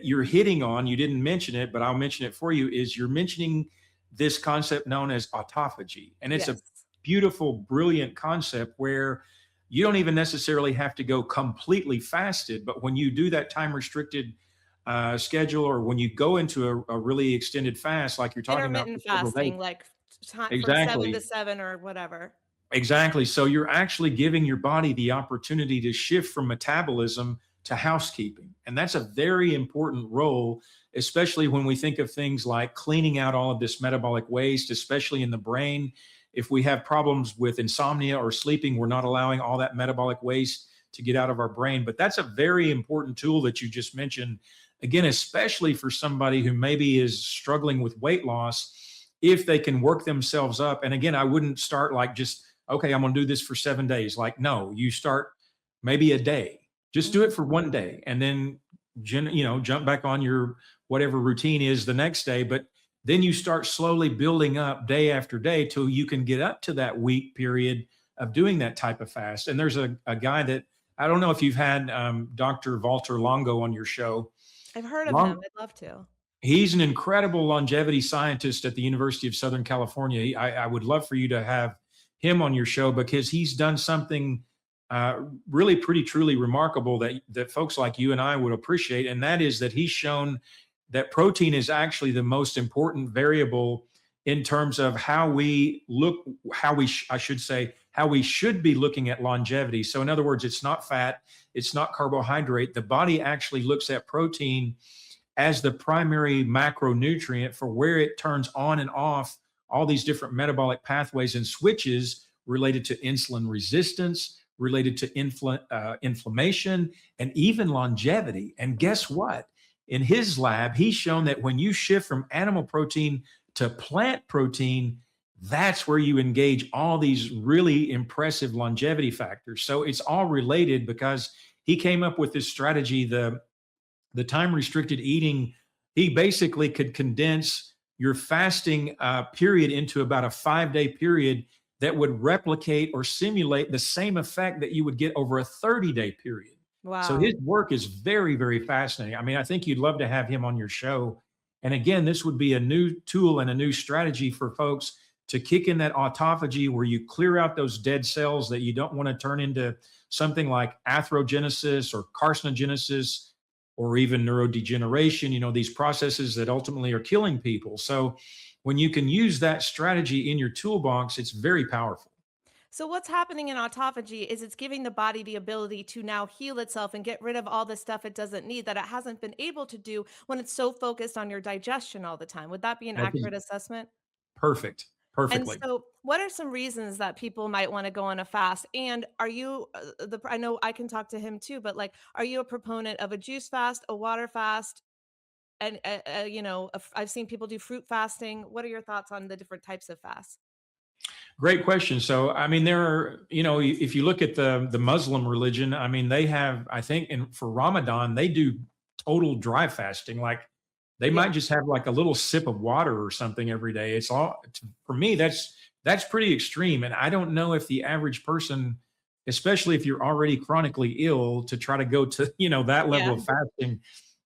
you're hitting on, you didn't mention it, but I'll mention it for you, is you're mentioning this concept known as autophagy. And it's a Yes. beautiful, brilliant concept where you don't even necessarily have to go completely fasted, but when you do that time restricted schedule, or when you go into a really extended fast, like you're talking about for Intermittent several days. fasting, like from 7 to Exactly. 7 or whatever. Exactly. So you're actually giving your body the opportunity to shift from metabolism to housekeeping. And that's a very important role, especially when we think of things like cleaning out all of this metabolic waste, especially in the brain. If we have problems with insomnia or sleeping, we're not allowing all that metabolic waste to get out of our brain. But that's a very important tool that you just mentioned. Again, especially for somebody who maybe is struggling with weight loss, if they can work themselves up. And again, I wouldn't start like just, okay, I'm going to do this for 7 days. Like, no, you start maybe a day. Just do Mhm. it for one day, and then jump back on your whatever routine is the next day. But then you start slowly building up day after day till you can get up to that week period of doing that type of fast. And there's a guy that I don't know if you've had Dr. Walter Longo on your show. I've heard of him. Long, I'd love to. He's an incredible longevity scientist at the University of Southern California. I would love for you to have him on your show because he's done something really pretty truly remarkable that folks like you and I would appreciate, and that is that he's shown that protein is actually the most important variable in terms of how we look, I should say, how we should be looking at longevity. So, in other words, it's not fat, it's not carbohydrate. The body actually looks at protein as the primary macronutrient for where it turns on and off all these different metabolic pathways and switches related to insulin resistance, related to inflammation, and even longevity. And guess what? in his lab, he's shown that when you shift from animal protein to plant protein, that's where you engage all these really impressive longevity factors. So it's all related because he came up with this strategy, the time restricted eating. He basically could condense your fasting period into about a 5 day period that would replicate or simulate the same effect that you would get over a 30-day period. So Wow. his work is very, very fascinating. I mean, I think you'd love to have him on your show. And again, this would be a new tool and a new strategy for folks to kick in that autophagy where you clear out those dead cells that you don't want to turn into something like atherogenesis or carcinogenesis or even neurodegeneration, these processes that ultimately are killing people. So when you can use that strategy in your toolbox, it's very powerful. So what's happening in autophagy is it's giving the body the ability to now heal itself and get rid of all the stuff it doesn't need that it hasn't been able to do when it's so focused on your digestion all the time. Would that be an That is accurate assessment? perfect. And Perfectly. so what are some reasons that people might want to go on a fast? And are you I know I can talk to him too, but like are you a proponent of a juice fast, a water fast, and I've seen people do fruit fasting. What are your thoughts on the different types of fasts? Great question. So, I mean, there are, if you look at the Muslim religion, I mean, they have, I think, and for Ramadan, they do total dry fasting. Like they Yeah. might just have like a little sip of water or something every day. For me, that's pretty extreme. And I don't know if the average person, especially if you're already chronically ill, to try to go to, that level Yeah. of fasting.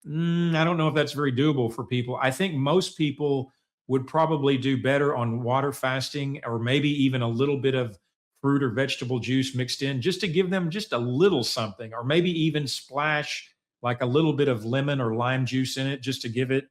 I don't know if that's very doable for people. I think most people would probably do better on water fasting or maybe even a little bit of fruit or vegetable juice mixed in just to give them just a little something, or maybe even splash like a little bit of lemon or lime juice in it just to give it,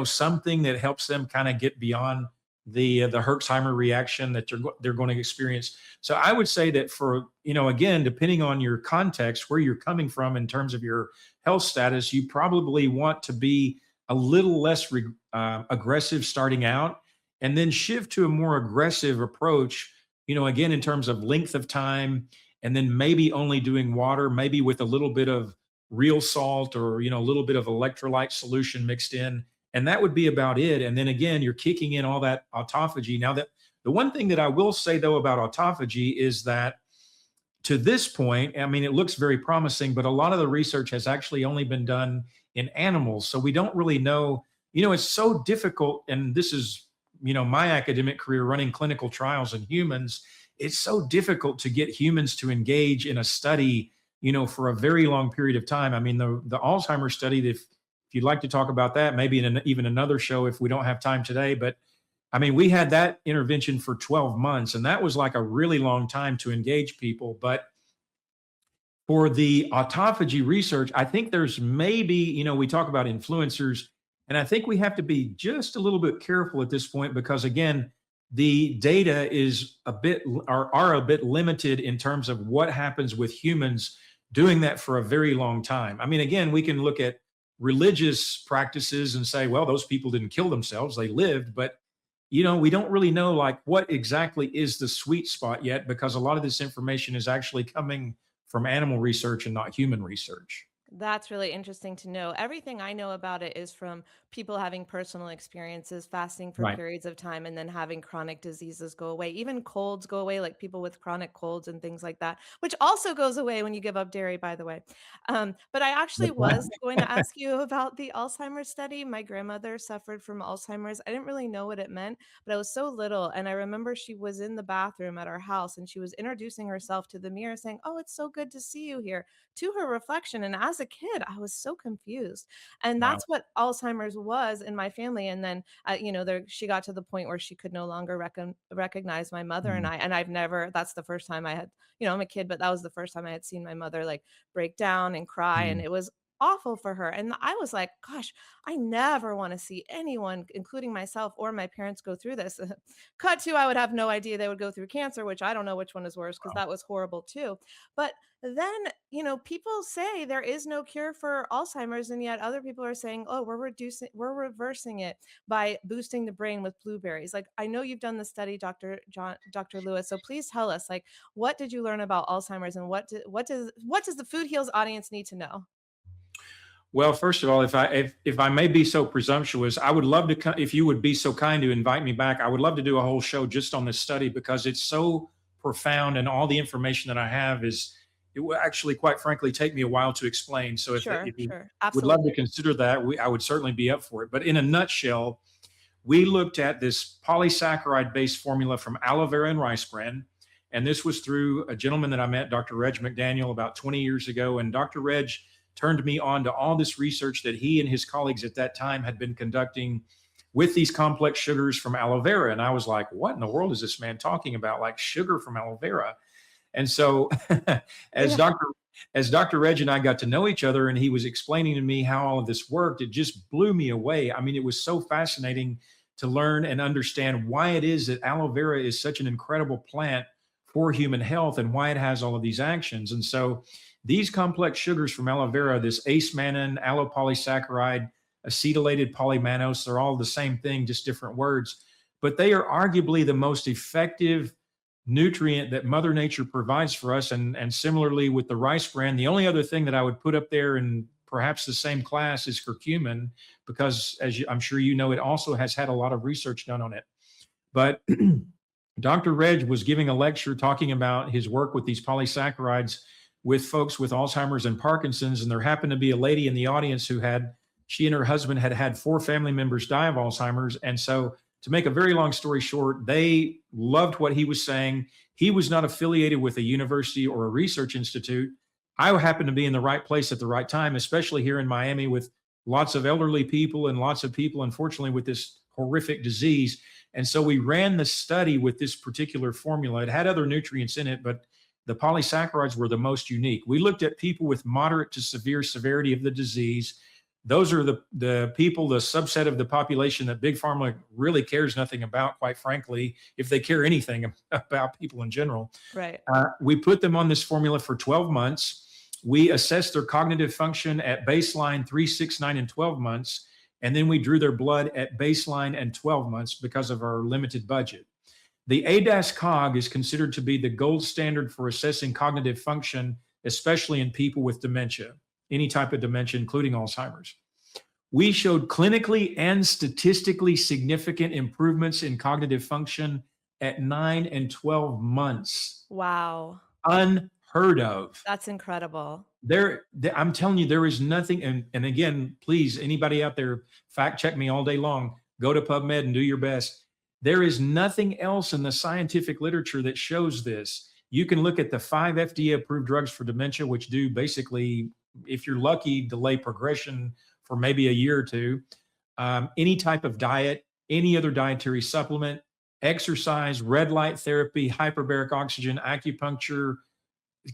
something that helps them kind of get beyond the Herxheimer reaction that they're going to experience. So I would say that for, again, depending on your context, where you're coming from in terms of your health status, you probably want to be a little less aggressive starting out and then shift to a more aggressive approach, again, in terms of length of time, and then maybe only doing water, maybe with a little bit of real salt or, a little bit of electrolyte solution mixed in. And that would be about it. And then again, you're kicking in all that autophagy. Now, that the one thing that I will say though about autophagy is that to this point, I mean, it looks very promising, but a lot of the research has actually only been done in animals. So we don't really know, it's so difficult. And this is, my academic career running clinical trials in humans. It's so difficult to get humans to engage in a study, for a very long period of time. I mean, the Alzheimer's study, if you'd like to talk about that, maybe in even another show if we don't have time today, but I mean, we had that intervention for 12 months, and that was like a really long time to engage people. But for the autophagy research, I think there's maybe, we talk about influencers, and I think we have to be just a little bit careful at this point because, again, the data is are a bit limited in terms of what happens with humans doing that for a very long time. I mean, again, we can look at religious practices and say, well, those people didn't kill themselves, they lived, but we don't really know like what exactly is the sweet spot yet because a lot of this information is actually coming from animal research and not human research. That's really interesting to know. Everything I know about it is from people having personal experiences, fasting for Right. periods of time, and then having chronic diseases go away. Even colds go away, like people with chronic colds and things like that, which also goes away when you give up dairy, by the way. But I actually That's right. was going to ask you about the Alzheimer's study. My grandmother suffered from Alzheimer's. I didn't really know what it meant, but I was so little. And I remember she was in the bathroom at our house and she was introducing herself to the mirror saying, "Oh, it's so good to see you here," to her reflection. And as a kid, I was so confused. And Wow. that's what Alzheimer's was in my family. And then, she got to the point where she could no longer recognize my mother and Mm, I. And I've never, that's the first time I had, I'm a kid, but that was the first time I had seen my mother like break down and cry. And mm. it was awful for her. And I was like, gosh, I never want to see anyone, including myself or my parents, go through this. Cut to, I would have no idea they would go through cancer, which I don't know which one is worse because Wow. that was horrible too. But then, people say there is no cure for Alzheimer's, and yet other people are saying, oh, we're reversing it by boosting the brain with blueberries. Like, I know you've done the study, Dr. Lewis. So please tell us, like, what did you learn about Alzheimer's and what does the Food Heals audience need to know? Well, first of all, if I may be so presumptuous, I would love to if you would be so kind to invite me back. I would love to do a whole show just on this study because it's so profound, and all the information that I have is it will actually, quite frankly, take me a while to explain. So Sure, if you sure. would love to Absolutely. consider that, I would certainly be up for it. But in a nutshell, we looked at this polysaccharide based formula from aloe vera and rice bran. And this was through a gentleman that I met, Dr. Reg McDaniel, about 20 years ago. And Dr. Reg turned me on to all this research that he and his colleagues at that time had been conducting with these complex sugars from aloe vera. And I was like, what in the world is this man talking about? Like sugar from aloe vera. And so as Yeah. Dr. as Dr. Reg and I got to know each other and he was explaining to me how all of this worked, it just blew me away. I mean, it was so fascinating to learn and understand why it is that aloe vera is such an incredible plant for human health and why it has all of these actions. And so these complex sugars from aloe vera, this ace-mannan, aloe polysaccharide, acetylated polymannose, they're all the same thing, just different words. But they are arguably the most effective nutrient that Mother Nature provides for us. And similarly with the rice bran, the only other thing that I would put up there in perhaps the same class is curcumin, because I'm sure you know, it also has had a lot of research done on it. But Dr. Reg was giving a lecture talking about his work with these polysaccharides with folks with Alzheimer's and Parkinson's. And there happened to be a lady in the audience who she and her husband had had 4 family members die of Alzheimer's. And so, to make a very long story short, they loved what he was saying. He was not affiliated with a university or a research institute. I happened to be in the right place at the right time, especially here in Miami with lots of elderly people and lots of people, unfortunately, with this horrific disease. And so we ran the study with this particular formula. It had other nutrients in it, but the polysaccharides were the most unique. We looked at people with moderate to severe severity of the disease. Those are the people, the subset of the population that Big Pharma really cares nothing about, quite frankly, if they care anything about people in general. Right. We put them on this formula for 12 months. We assessed their cognitive function at baseline, 3, 6, 9, and 12 months. And then we drew their blood at baseline and 12 months because of our limited budget. The ADAS-Cog is considered to be the gold standard for assessing cognitive function, especially in people with dementia, any type of dementia, including Alzheimer's. We showed clinically and statistically significant improvements in cognitive function at 9 and 12 months. Wow. Unheard of. That's incredible. I'm telling you, there is nothing. And again, please, anybody out there, fact check me all day long. Go to PubMed and do your best. There is nothing else in the scientific literature that shows this. You can look at the 5 FDA approved drugs for dementia, which do basically, if you're lucky, delay progression for maybe a year or two. Any type of diet, any other dietary supplement, exercise, red light therapy, hyperbaric oxygen, acupuncture,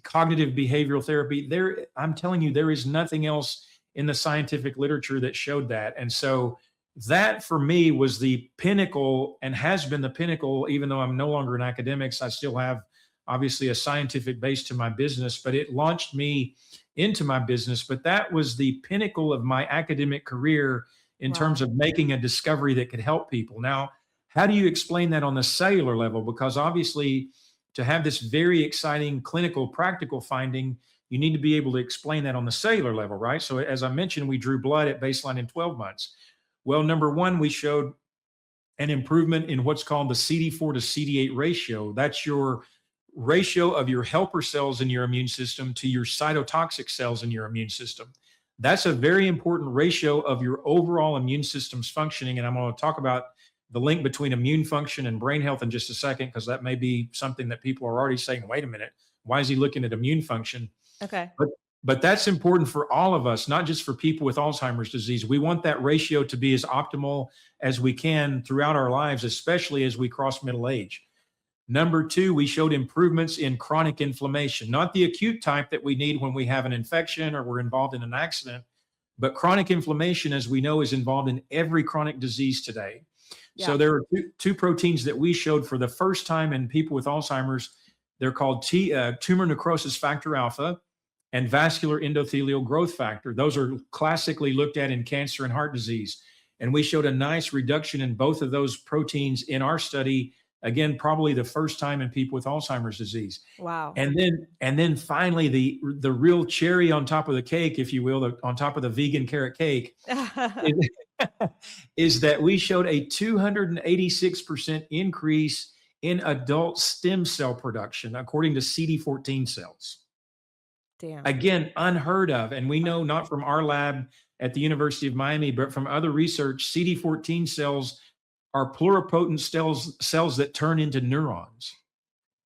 cognitive behavioral therapy. I'm telling you, there is nothing else in the scientific literature that showed that. And so that for me was the pinnacle and has been the pinnacle, even though I'm no longer in academics. I still have obviously a scientific base to my business, but it launched me into my business. But that was the pinnacle of my academic career in terms of making a discovery that could help people. Now, how do you explain that on the cellular level? Because obviously, to have this very exciting clinical practical finding, you need to be able to explain that on the cellular level, right? So as I mentioned, we drew blood at baseline in 12 months. Well, number one, we showed an improvement in what's called the CD4 to CD8 ratio. That's your ratio of your helper cells in your immune system to your cytotoxic cells in your immune system. That's a very important ratio of your overall immune system's functioning. And I'm going to talk about the link between immune function and brain health in just a second, because that may be something that people are already saying, wait a minute, why is he looking at immune function? Okay. But that's important for all of us, not just for people with Alzheimer's disease. We want that ratio to be as optimal as we can throughout our lives, especially as we cross middle age. Number two, we showed improvements in chronic inflammation, not the acute type that we need when we have an infection or we're involved in an accident, but chronic inflammation, as we know, is involved in every chronic disease today. Yeah. So there are two proteins that we showed for the first time in people with Alzheimer's. They're called tumor necrosis factor alpha and vascular endothelial growth factor. Those are classically looked at in cancer and heart disease. And we showed a nice reduction in both of those proteins in our study Again, probably the first time in people with Alzheimer's disease. Wow. And then finally, the real cherry on top of the cake, if you will, on top of the vegan carrot cake, is, is that we showed a 286% increase in adult stem cell production, according to CD14 cells. Damn. Again, unheard of. And we know not from our lab at the University of Miami, but from other research, CD14 cells are pluripotent cells that turn into neurons.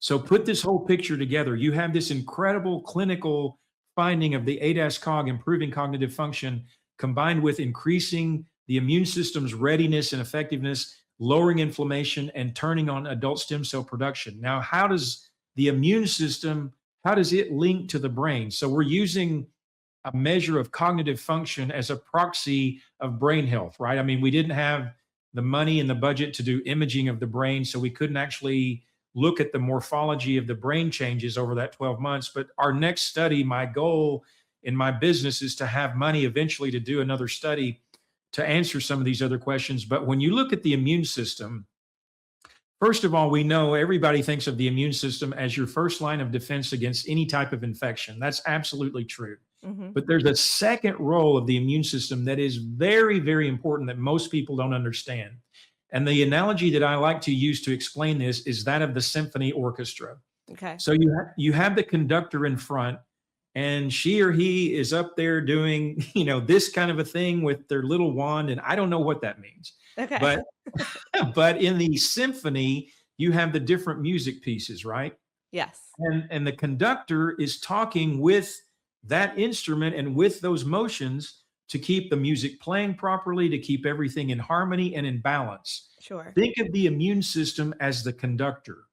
So put this whole picture together. You have this incredible clinical finding of the ADAS-Cog improving cognitive function, combined with increasing the immune system's readiness and effectiveness, lowering inflammation, and turning on adult stem cell production. Now, how does the immune system, how does it link to the brain? So we're using a measure of cognitive function as a proxy of brain health, right? I mean, we didn't have the money and the budget to do imaging of the brain, so we couldn't actually look at the morphology of the brain changes over that 12 months. But our next study, my goal in my business is to have money eventually to do another study to answer some of these other questions. But when you look at the immune system, first of all, we know everybody thinks of the immune system as your first line of defense against any type of infection. That's absolutely true. Hmm. But there's a second role of the immune system that is very, very important that most people don't understand. And the analogy that I like to use to explain this is that of the symphony orchestra. Okay. So you have the conductor in front, and she or he is up there doing, this kind of a thing with their little wand, and I don't know what that means. Okay. But but in the symphony, you have the different music pieces, right? Yes. And the conductor is talking with that instrument and with those motions to keep the music playing properly, to keep everything in harmony and in balance. Sure. Think of the immune system as the conductor.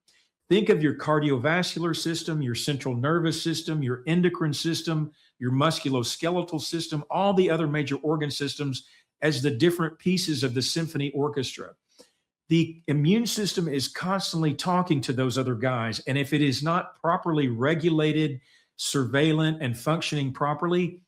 Think of your cardiovascular system, your central nervous system, your endocrine system, your musculoskeletal system, all the other major organ systems as the different pieces of the symphony orchestra. The immune system is constantly talking to those other guys. And if it is not properly regulated, surveillant, and functioning properly,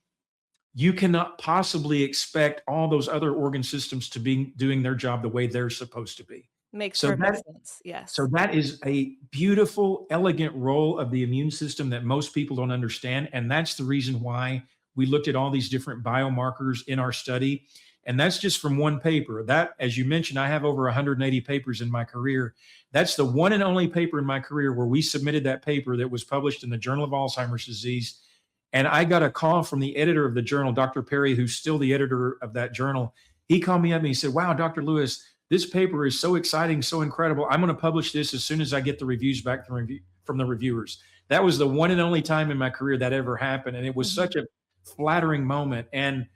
you cannot possibly expect all those other organ systems to be doing their job the way they're supposed to be. Makes So perfect sense. Yes. so that is a beautiful, elegant role of the immune system that most people don't understand. And that's the reason why we looked at all these different biomarkers in our study. And that's just from one paper. That, as you mentioned, I have over 180 papers in my career. That's the one and only paper in my career where we submitted that paper that was published in the Journal of Alzheimer's Disease. And I got a call from the editor of the journal, Dr. Perry, who's still the editor of that journal. He called me up and he said, "Wow, Dr. Lewis, this paper is so exciting, so incredible. I'm going to publish this as soon as I get the reviews back from the reviewers." That was the one and only time in my career that ever happened. And it was such a flattering moment. And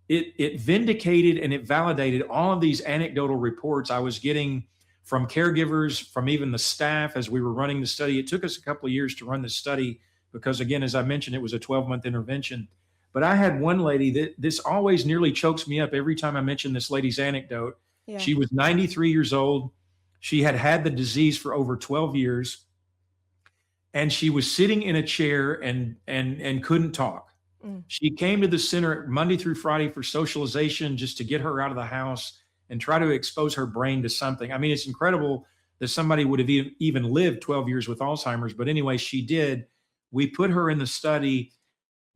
it vindicated and it validated all of these anecdotal reports I was getting from caregivers, from even the staff as we were running the study. It took us a couple of years to run this study because, again, as I mentioned, it was a 12-month intervention. But I had one lady that this always nearly chokes me up every time I mention this lady's anecdote. Yeah. She was 93 years old. She had had the disease for over 12 years. And she was sitting in a chair and couldn't talk. She came to the center Monday through Friday for socialization, just to get her out of the house and try to expose her brain to something. I mean, it's incredible that somebody would have even lived 12 years with Alzheimer's. But anyway, she did. We put her in the study.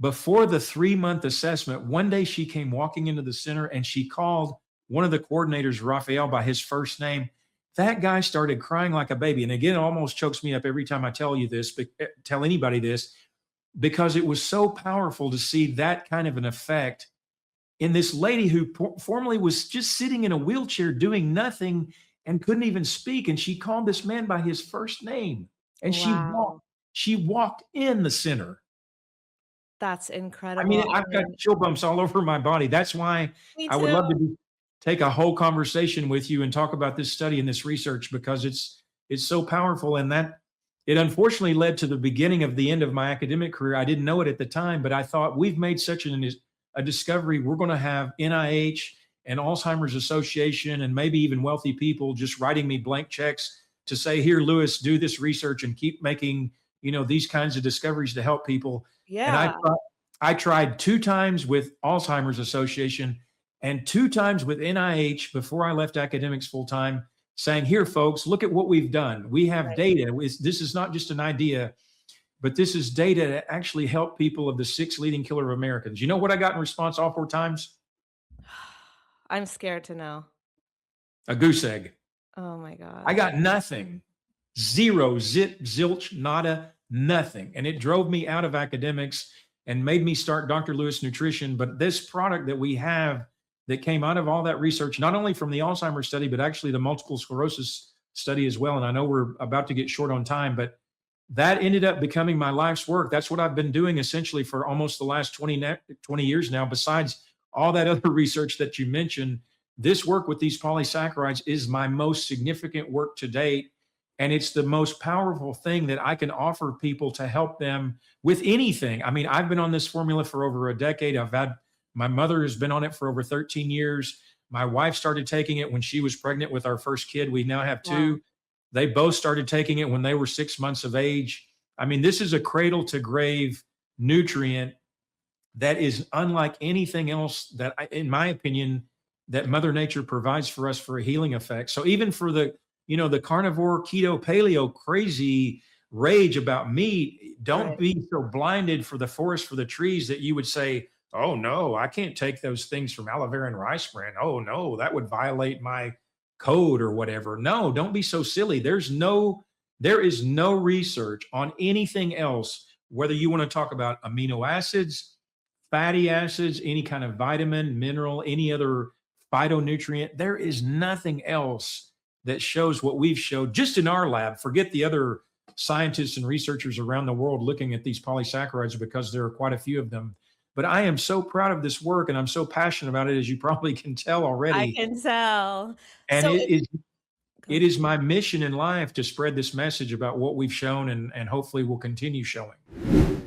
Before the 3-month assessment, one day she came walking into the center and she called one of the coordinators, Raphael, by his first name. That guy started crying like a baby. And again, it almost chokes me up every time I tell anybody this, because it was so powerful to see that kind of an effect in this lady who formerly was just sitting in a wheelchair doing nothing and couldn't even speak. And she called this man by his first name. And Wow. she walked in the center. That's I incredible. mean, I've got chill bumps all over my body. That's why Me I would love too. to take a whole conversation with you and talk about this study and this research, because it's so powerful. And that it unfortunately led to the beginning of the end of my academic career. I didn't know it at the time, but I thought, we've made such a discovery. We're going to have NIH and Alzheimer's Association and maybe even wealthy people just writing me blank checks to say, "Here, Lewis, do this research and keep making, these kinds of discoveries to help people." And Yeah. I tried 2 times with Alzheimer's Association and 2 times with NIH before I left academics full time. saying, here, folks, look at what we've done. We have Right. data. This is not just an idea, but this is data that actually helped people of the 6 leading killer of Americans. You know what I got in response all 4 times? I'm scared to know. A goose egg. Oh my I gosh. got nothing. Zero, zip, zilch, nada, nothing. And it drove me out of academics and made me start Dr. Lewis Nutrition. But this product that we have that came out of all that research, not only from the Alzheimer's study, but actually the multiple sclerosis study as well. And I know we're about to get short on time, but that ended up becoming my life's work. That's what I've been doing essentially for almost the last 20 years now. Besides all that other research that you mentioned, this work with these polysaccharides is my most significant work to date. And it's the most powerful thing that I can offer people to help them with anything. I mean, I've been on this formula for over a decade. My mother has been on it for over 13 years. My wife started taking it when she was pregnant with our first kid. We now have Wow. two. They both started taking it when they were 6 months of age. I mean, this is a cradle to grave nutrient that is unlike anything else that, in my opinion, that Mother Nature provides for us for a healing effect. So even for the carnivore, keto, paleo crazy rage about meat, don't Right. be so blinded for the forest for the trees that you would say, oh no, I can't take those things from aloe vera and rice bran. Oh no, that would violate my code or whatever. No, don't be so silly. There is no research on anything else, whether you want to talk about amino acids, fatty acids, any kind of vitamin, mineral, any other phytonutrient. There is nothing else that shows what we've showed just in our lab. Forget the other scientists and researchers around the world looking at these polysaccharides, because there are quite a few of them. But I am so proud of this work and I'm so passionate about it, as you probably can tell I already. can tell. And So it if is go it is my mission in life to spread this message about what we've shown, and hopefully we'll continue showing.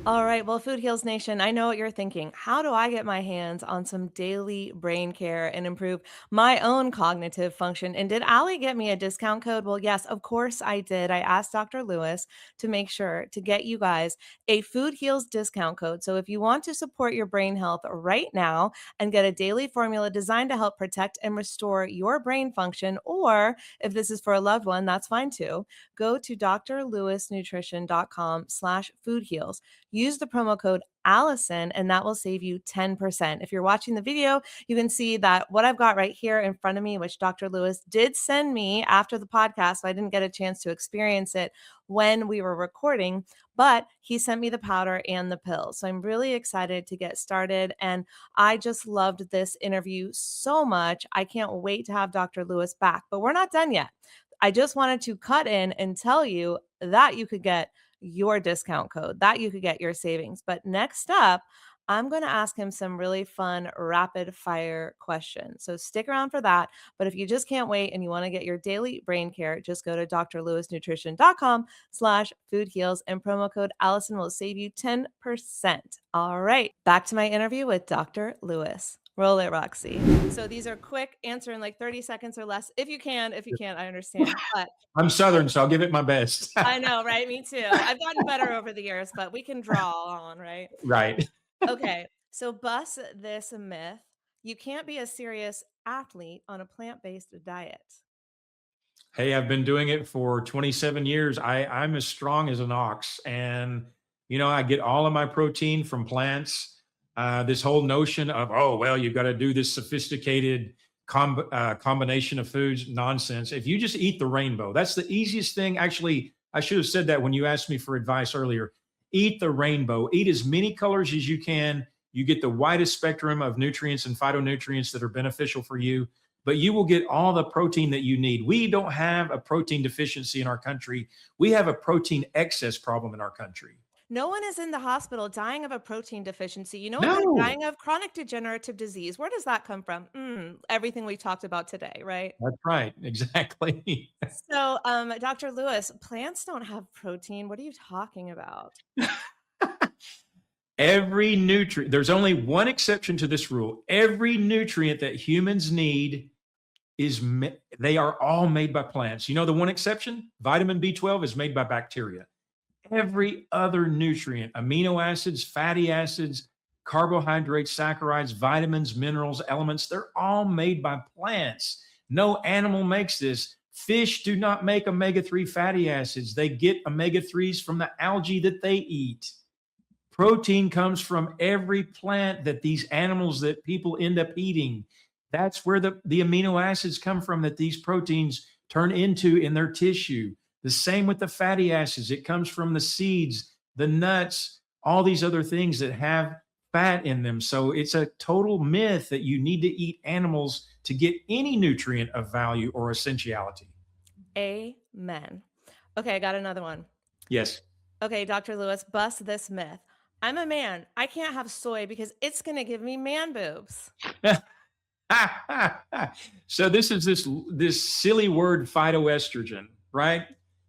All right. Well, Food Heals Nation, I know what you're thinking. How do I get my hands on some daily brain care and improve my own cognitive function? And did Allie get me a discount code? Well, yes, of course I did. I asked Dr. Lewis to make sure to get you guys a Food Heals discount code. So if you want to support your brain health right now and get a daily formula designed to help protect and restore your brain function, or if this is for a loved one, that's fine too. Go to drlewisnutrition.com/foodheals. Use the promo code Allison, and that will save you 10%. If you're watching the video, you can see that what I've got right here in front of me, which Dr. Lewis did send me after the podcast. So I didn't get a chance to experience it when we were recording, but he sent me the powder and the pills. So I'm really excited to get started. And I just loved this interview so much. I can't wait to have Dr. Lewis back, but we're not done yet. I just wanted to cut in and tell you that you could get your discount code, that you could get your savings. But next up, I'm going to ask him some really fun rapid fire questions. So stick around for that. But if you just can't wait and you want to get your daily brain care, just go to drlewisnutrition.com/foodheals and promo code Allison will save you 10%. All right, back to my interview with Dr. Lewis. Roll it, Roxy. So these are quick, answer in like 30 seconds or less. If you can, if you can't, I understand. But I'm Southern, so I'll give it my best. I know, right? Me too. I've gotten better over the years, but we can draw on, right? Right. Okay. So bust this myth. You can't be a serious athlete on a plant-based diet. Hey, I've been doing it for 27 years. I'm as strong as an ox, and I get all of my protein from plants. This whole notion of, oh well, you've got to do this sophisticated combination of foods, nonsense. If you just eat the rainbow, that's the easiest thing. Actually, I should have said that when you asked me for advice earlier. Eat the rainbow. Eat as many colors as you can. You get the widest spectrum of nutrients and phytonutrients that are beneficial for you, but you will get all the protein that you need. We don't have a protein deficiency in our country. We have a protein excess problem in our country. No one is in the hospital dying of a protein deficiency. You know what they're No, dying of? Chronic degenerative disease. Where does that come from? Everything we talked about today, right? that's right. Exactly. So, Dr. Lewis, plants don't have protein. What are you talking about? Every nutrient, there's only one exception to this rule. Every nutrient that humans need they are all made by plants. You know the one exception? Vitamin B12 is made by bacteria. Every other nutrient, amino acids, fatty acids, carbohydrates, saccharides, vitamins, minerals, elements, they're all made by plants. No animal makes this. Fish do not make omega-3 fatty acids. They get omega-3s from the algae that they eat. Protein comes from every plant that these animals that people end up eating. That's where the amino acids come from that these proteins turn into in their tissue. The same with the fatty acids. It comes from the seeds, the nuts, all these other things that have fat in them. So it's a total myth that you need to eat animals to get any nutrient of value or essentiality. Amen. Okay, I got another one. Yes. Okay, Dr. Lewis, bust this myth. I'm a man. I can't have soy because it's going to give me man boobs. So this silly word phytoestrogen, right?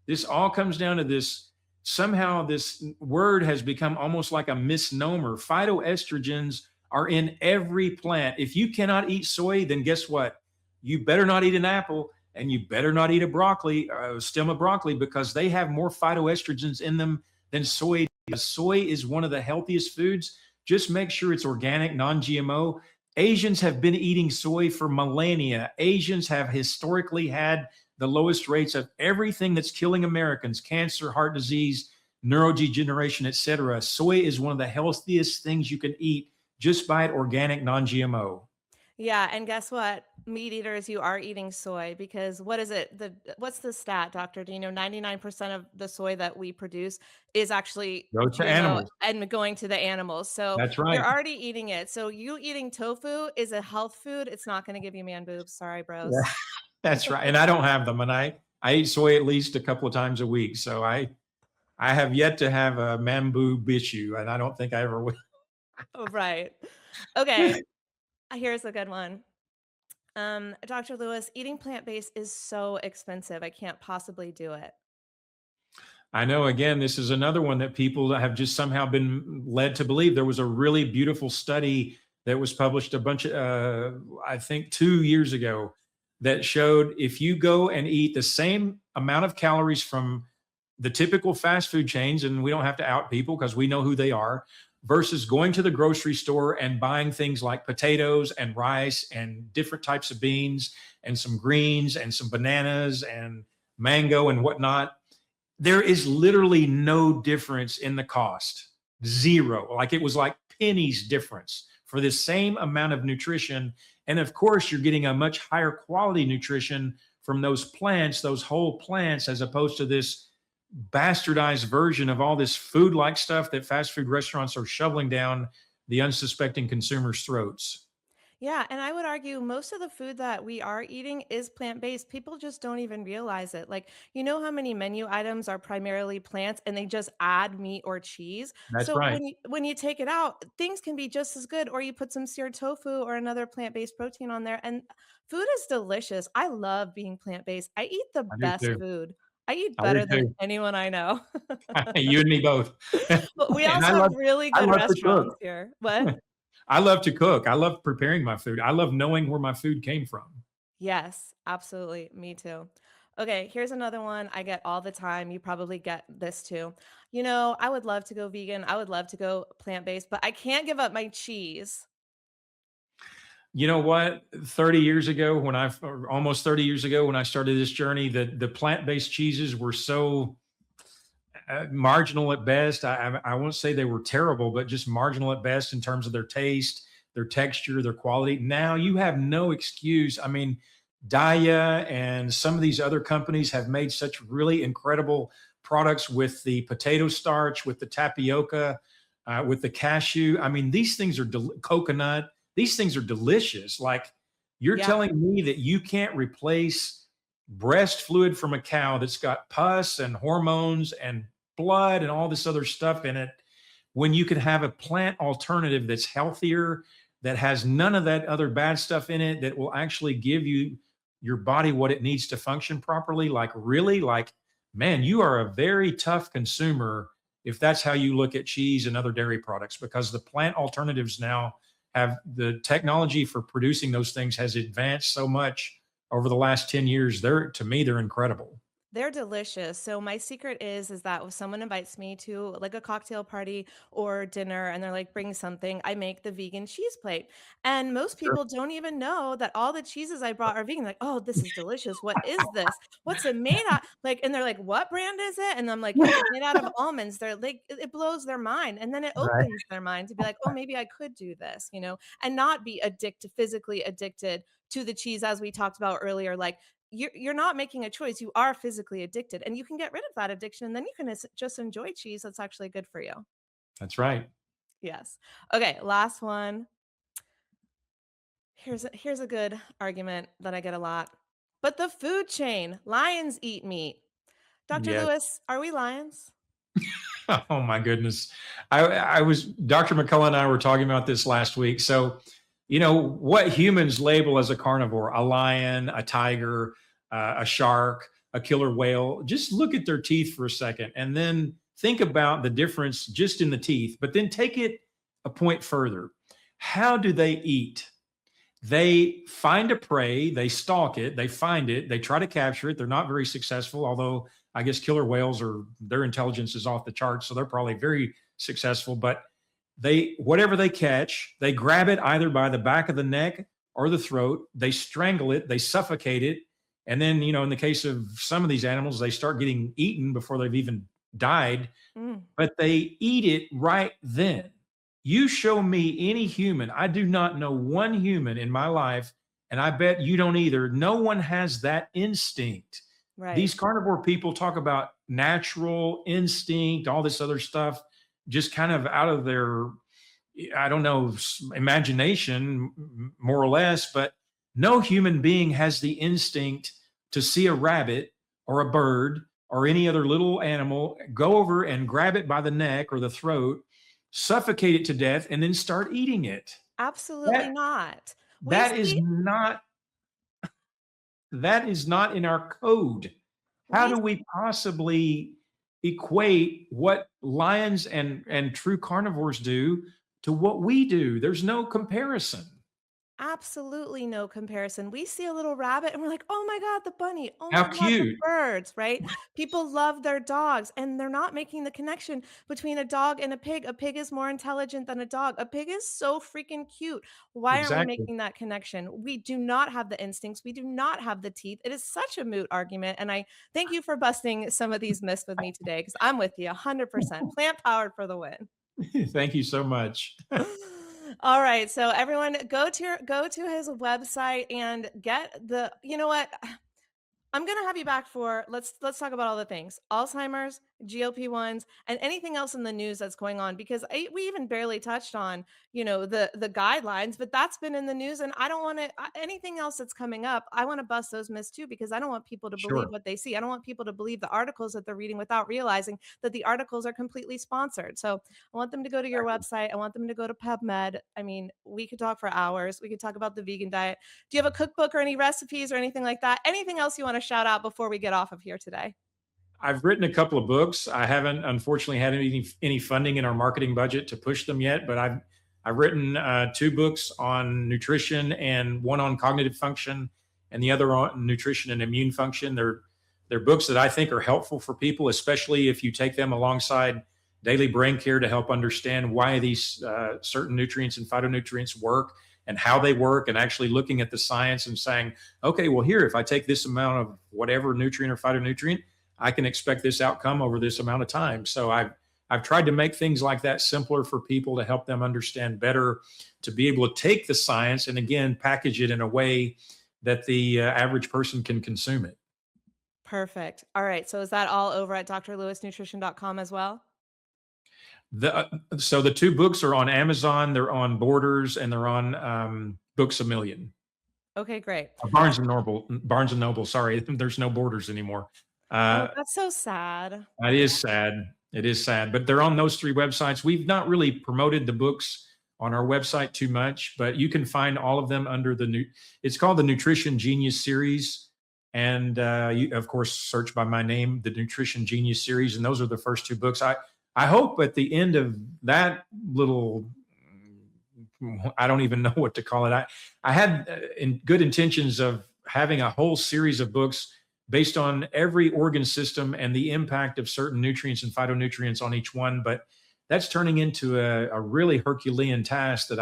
This all comes down to this. Somehow this word has become almost like a misnomer. Phytoestrogens are in every plant. If you cannot eat soy, then guess what? You better not eat an apple, and you better not eat a stem of broccoli, because they have more phytoestrogens in them than soy. Soy is one of the healthiest foods. Just make sure it's organic, non-GMO. Asians have been eating soy for millennia. Asians have historically had the lowest rates of everything that's killing Americans: cancer, heart disease, neurodegeneration, etc. Soy is one of the healthiest things you can eat. Just buy it organic, non-GMO. Yeah, and guess what? Meat eaters, you are eating soy because what is it? What's the stat, doctor? Do you know 99% of the soy that we produce is actually Go to GMO animals. and going to the animals. So That's you're right. already eating it. So you eating tofu is a health food. It's not going to give you man boobs. Sorry, Yeah, bros. that's right. And I don't have them, and I eat soy at least a couple of times a week. So I have yet to have a man boob issue, and I don't think I ever will. Oh, right. Okay, here's a good one. Dr. Lewis, eating plant-based is so expensive. I can't possibly do it. I know, again, this is another one that people have just somehow been led to believe. There was a really beautiful study that was published I think 2 years ago, that showed if you go and eat the same amount of calories from the typical fast food chains, and we don't have to out people because we know who they are, versus going to the grocery store and buying things like potatoes and rice and different types of beans and some greens and some bananas and mango and whatnot, there is literally no difference in the cost. Zero. Like, it was like pennies difference for the same amount of nutrition. And of course, you're getting a much higher quality nutrition from those plants, those whole plants, as opposed to this bastardized version of all this food like stuff that fast food restaurants are shoveling down the unsuspecting consumers' throats. Yeah, and I would argue most of the food that we are eating is plant-based. People just don't even realize it. Like, you know how many menu items are primarily plants and they just add meat or cheese? That's So right. when you take it out, things can be just as good, or you put some seared tofu or another plant-based protein on there, and food is delicious. I love being plant-based. I eat the I do best too. food. I eat I do better than too. anyone I know. You and me both. But we And also have really I good love to restaurants cook. here. What? I love to cook. I love preparing my food. I love knowing where my food came from. Yes, absolutely. Me too. Okay, here's another one I get all the time. You probably get this too. I would love to go vegan. I would love to go plant-based, but I can't give up my cheese. You know what? 30 years ago, or almost 30 years ago, when I started this journey, the plant-based cheeses were so marginal at best. I won't say they were terrible, but just marginal at best in terms of their taste, their texture, their quality. Now you have no excuse. I mean, Daya and some of these other companies have made such really incredible products with the potato starch, with the tapioca, with the cashew. I mean, these things are coconut. These things are delicious. Like, you're Yeah. telling me that you can't replace breast fluid from a cow that's got pus and hormones and blood and all this other stuff in it, when you could have a plant alternative that's healthier, that has none of that other bad stuff in it, that will actually give your body what it needs to function properly. Like, really, like, man, you are a very tough consumer if that's how you look at cheese and other dairy products, because the plant alternatives now have the technology for producing those things has advanced so much over the last 10 years. To me, they're incredible. They're delicious. So my secret is that if someone invites me to like a cocktail party or dinner and they're like, bring something, I make the vegan cheese plate. And most Sure. people don't even know that all the cheeses I brought are vegan. Like, oh, this is delicious. What is this? What's it made out? Like, and they're like, what brand is it? And I'm like, it's made out of almonds. They're like, it blows their mind. And then it Right. opens their mind to be like, oh, maybe I could do this, and not be physically addicted to the cheese as we talked about earlier. Like you're not making a choice. You are physically addicted, and you can get rid of that addiction, and then you can just enjoy cheese that's actually good for you. That's right. Yes. Okay, last one. Here's a good argument that I get a lot. But the food chain, lions eat meat. Dr. Yes. Lewis, are we lions? Oh my goodness. I was Dr. McCullough and I were talking about this last week. So, what humans label as a carnivore, a lion, a tiger, a shark, a killer whale, just look at their teeth for a second and then think about the difference just in the teeth, but then take it a point further. How do they eat? They find a prey, they stalk it, they find it, they try to capture it. They're not very successful, although I guess killer whales are their intelligence is off the charts, so they're probably very successful. But they whatever they catch, they grab it either by the back of the neck or the throat, they strangle it, they suffocate it, and then in the case of some of these animals, they start getting eaten before they've even died, Mm, but they eat it right then. You show me any human, I do not know one human in my life, and I bet you don't either. No one has that instinct. right. These carnivore people talk about natural instinct, all this other stuff, just kind of out of their, I don't know, imagination, more or less, but no human being has the instinct to see a rabbit or a bird or any other little animal, go over and grab it by the neck or the throat, suffocate it to death, and then start eating it. Absolutely That not. We that is see not that is not in our code. How we do we possibly equate what lions and true carnivores do to what we do? There's no comparison. Absolutely no comparison. We see a little rabbit and we're like, "Oh my god, the bunny. Oh my How god, the cute. birds," right? People love their dogs and they're not making the connection between a dog and a pig. A pig is more intelligent than a dog. A pig is so freaking cute. Why aren't we Exactly. making that connection? We do not have the instincts. We do not have the teeth. It is such a moot argument, and I thank you for busting some of these myths with me today because I'm with you 100%. Plant powered for the win. Thank you so much. All right, so everyone go to his website and get the you know what? I'm gonna have you back for let's talk about all the things. Alzheimer's, GLP-1s, and anything else in the news that's going on because we even barely touched on, the guidelines, but that's been in the news and I don't want to anything else that's coming up. I want to bust those myths too because I don't want people to believe Sure. what they see. I don't want people to believe the articles that they're reading without realizing that the articles are completely sponsored. So, I want them to go to your website. I want them to go to PubMed. I mean, we could talk for hours. We could talk about the vegan diet. Do you have a cookbook or any recipes or anything like that? Anything else you want to shout out before we get off of here today? I've written a couple of books. I haven't, unfortunately, had any funding in our marketing budget to push them yet, but I've written two books on nutrition and one on cognitive function, and the other on nutrition and immune function. They're books that I think are helpful for people, especially if you take them alongside daily brain care to help understand why these certain nutrients and phytonutrients work and how they work, and actually looking at the science and saying, okay, well, here, if I take this amount of whatever nutrient or phytonutrient, I can expect this outcome over this amount of time. So I've tried to make things like that simpler for people to help them understand better, to be able to take the science and again package it in a way that the average person can consume it. Perfect. All right. So is that all over at drlewisnutrition.com as well? So the two books are on Amazon, they're on Borders, and they're on Books a Million. Okay, great. Barnes and Noble. Barnes and Noble. Sorry, there's no Borders anymore. Oh, Uh, that's so sad. It is sad. It is sad, but they're on those three websites. We've not really promoted the books on our website too much, but you can find all of them under the new. It's called the Nutrition Genius Series, and you, of course, search by my name, the Nutrition Genius Series, and those are the first two books. I hope at the end of that little, I don't even know what to call it. I had good intentions of having a whole series of books based on every organ system and the impact of certain nutrients and phytonutrients on each one. But that's turning into a really Herculean task that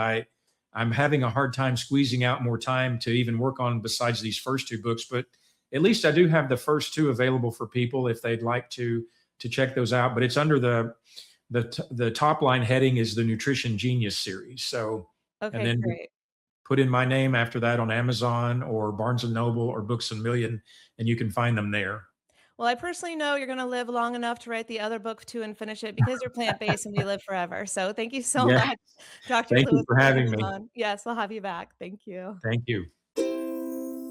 I'm having a hard time squeezing out more time to even work on besides these first two books. But at least I do have the first two available for people if they'd like to check those out. But it's under the top line heading is the Nutrition Genius series. So, and Okay, then great. put in my name after that on Amazon or Barnes and Noble or Books a Million, and you can find them there. Well, I personally know you're gonna live long enough to write the other book too and finish it because you're plant-based and we live forever. So thank you so Yeah. much, Dr. Thank you Clue, for for being having me. on. Yes, we'll have you back. Thank you. Thank you.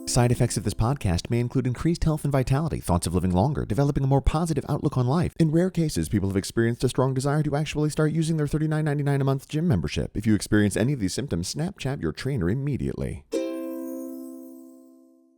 Side effects of this podcast may include increased health and vitality, thoughts of living longer, developing a more positive outlook on life. In rare cases, people have experienced a strong desire to actually start using their $39.99 a month gym membership. If you experience any of these symptoms, Snapchat your trainer immediately.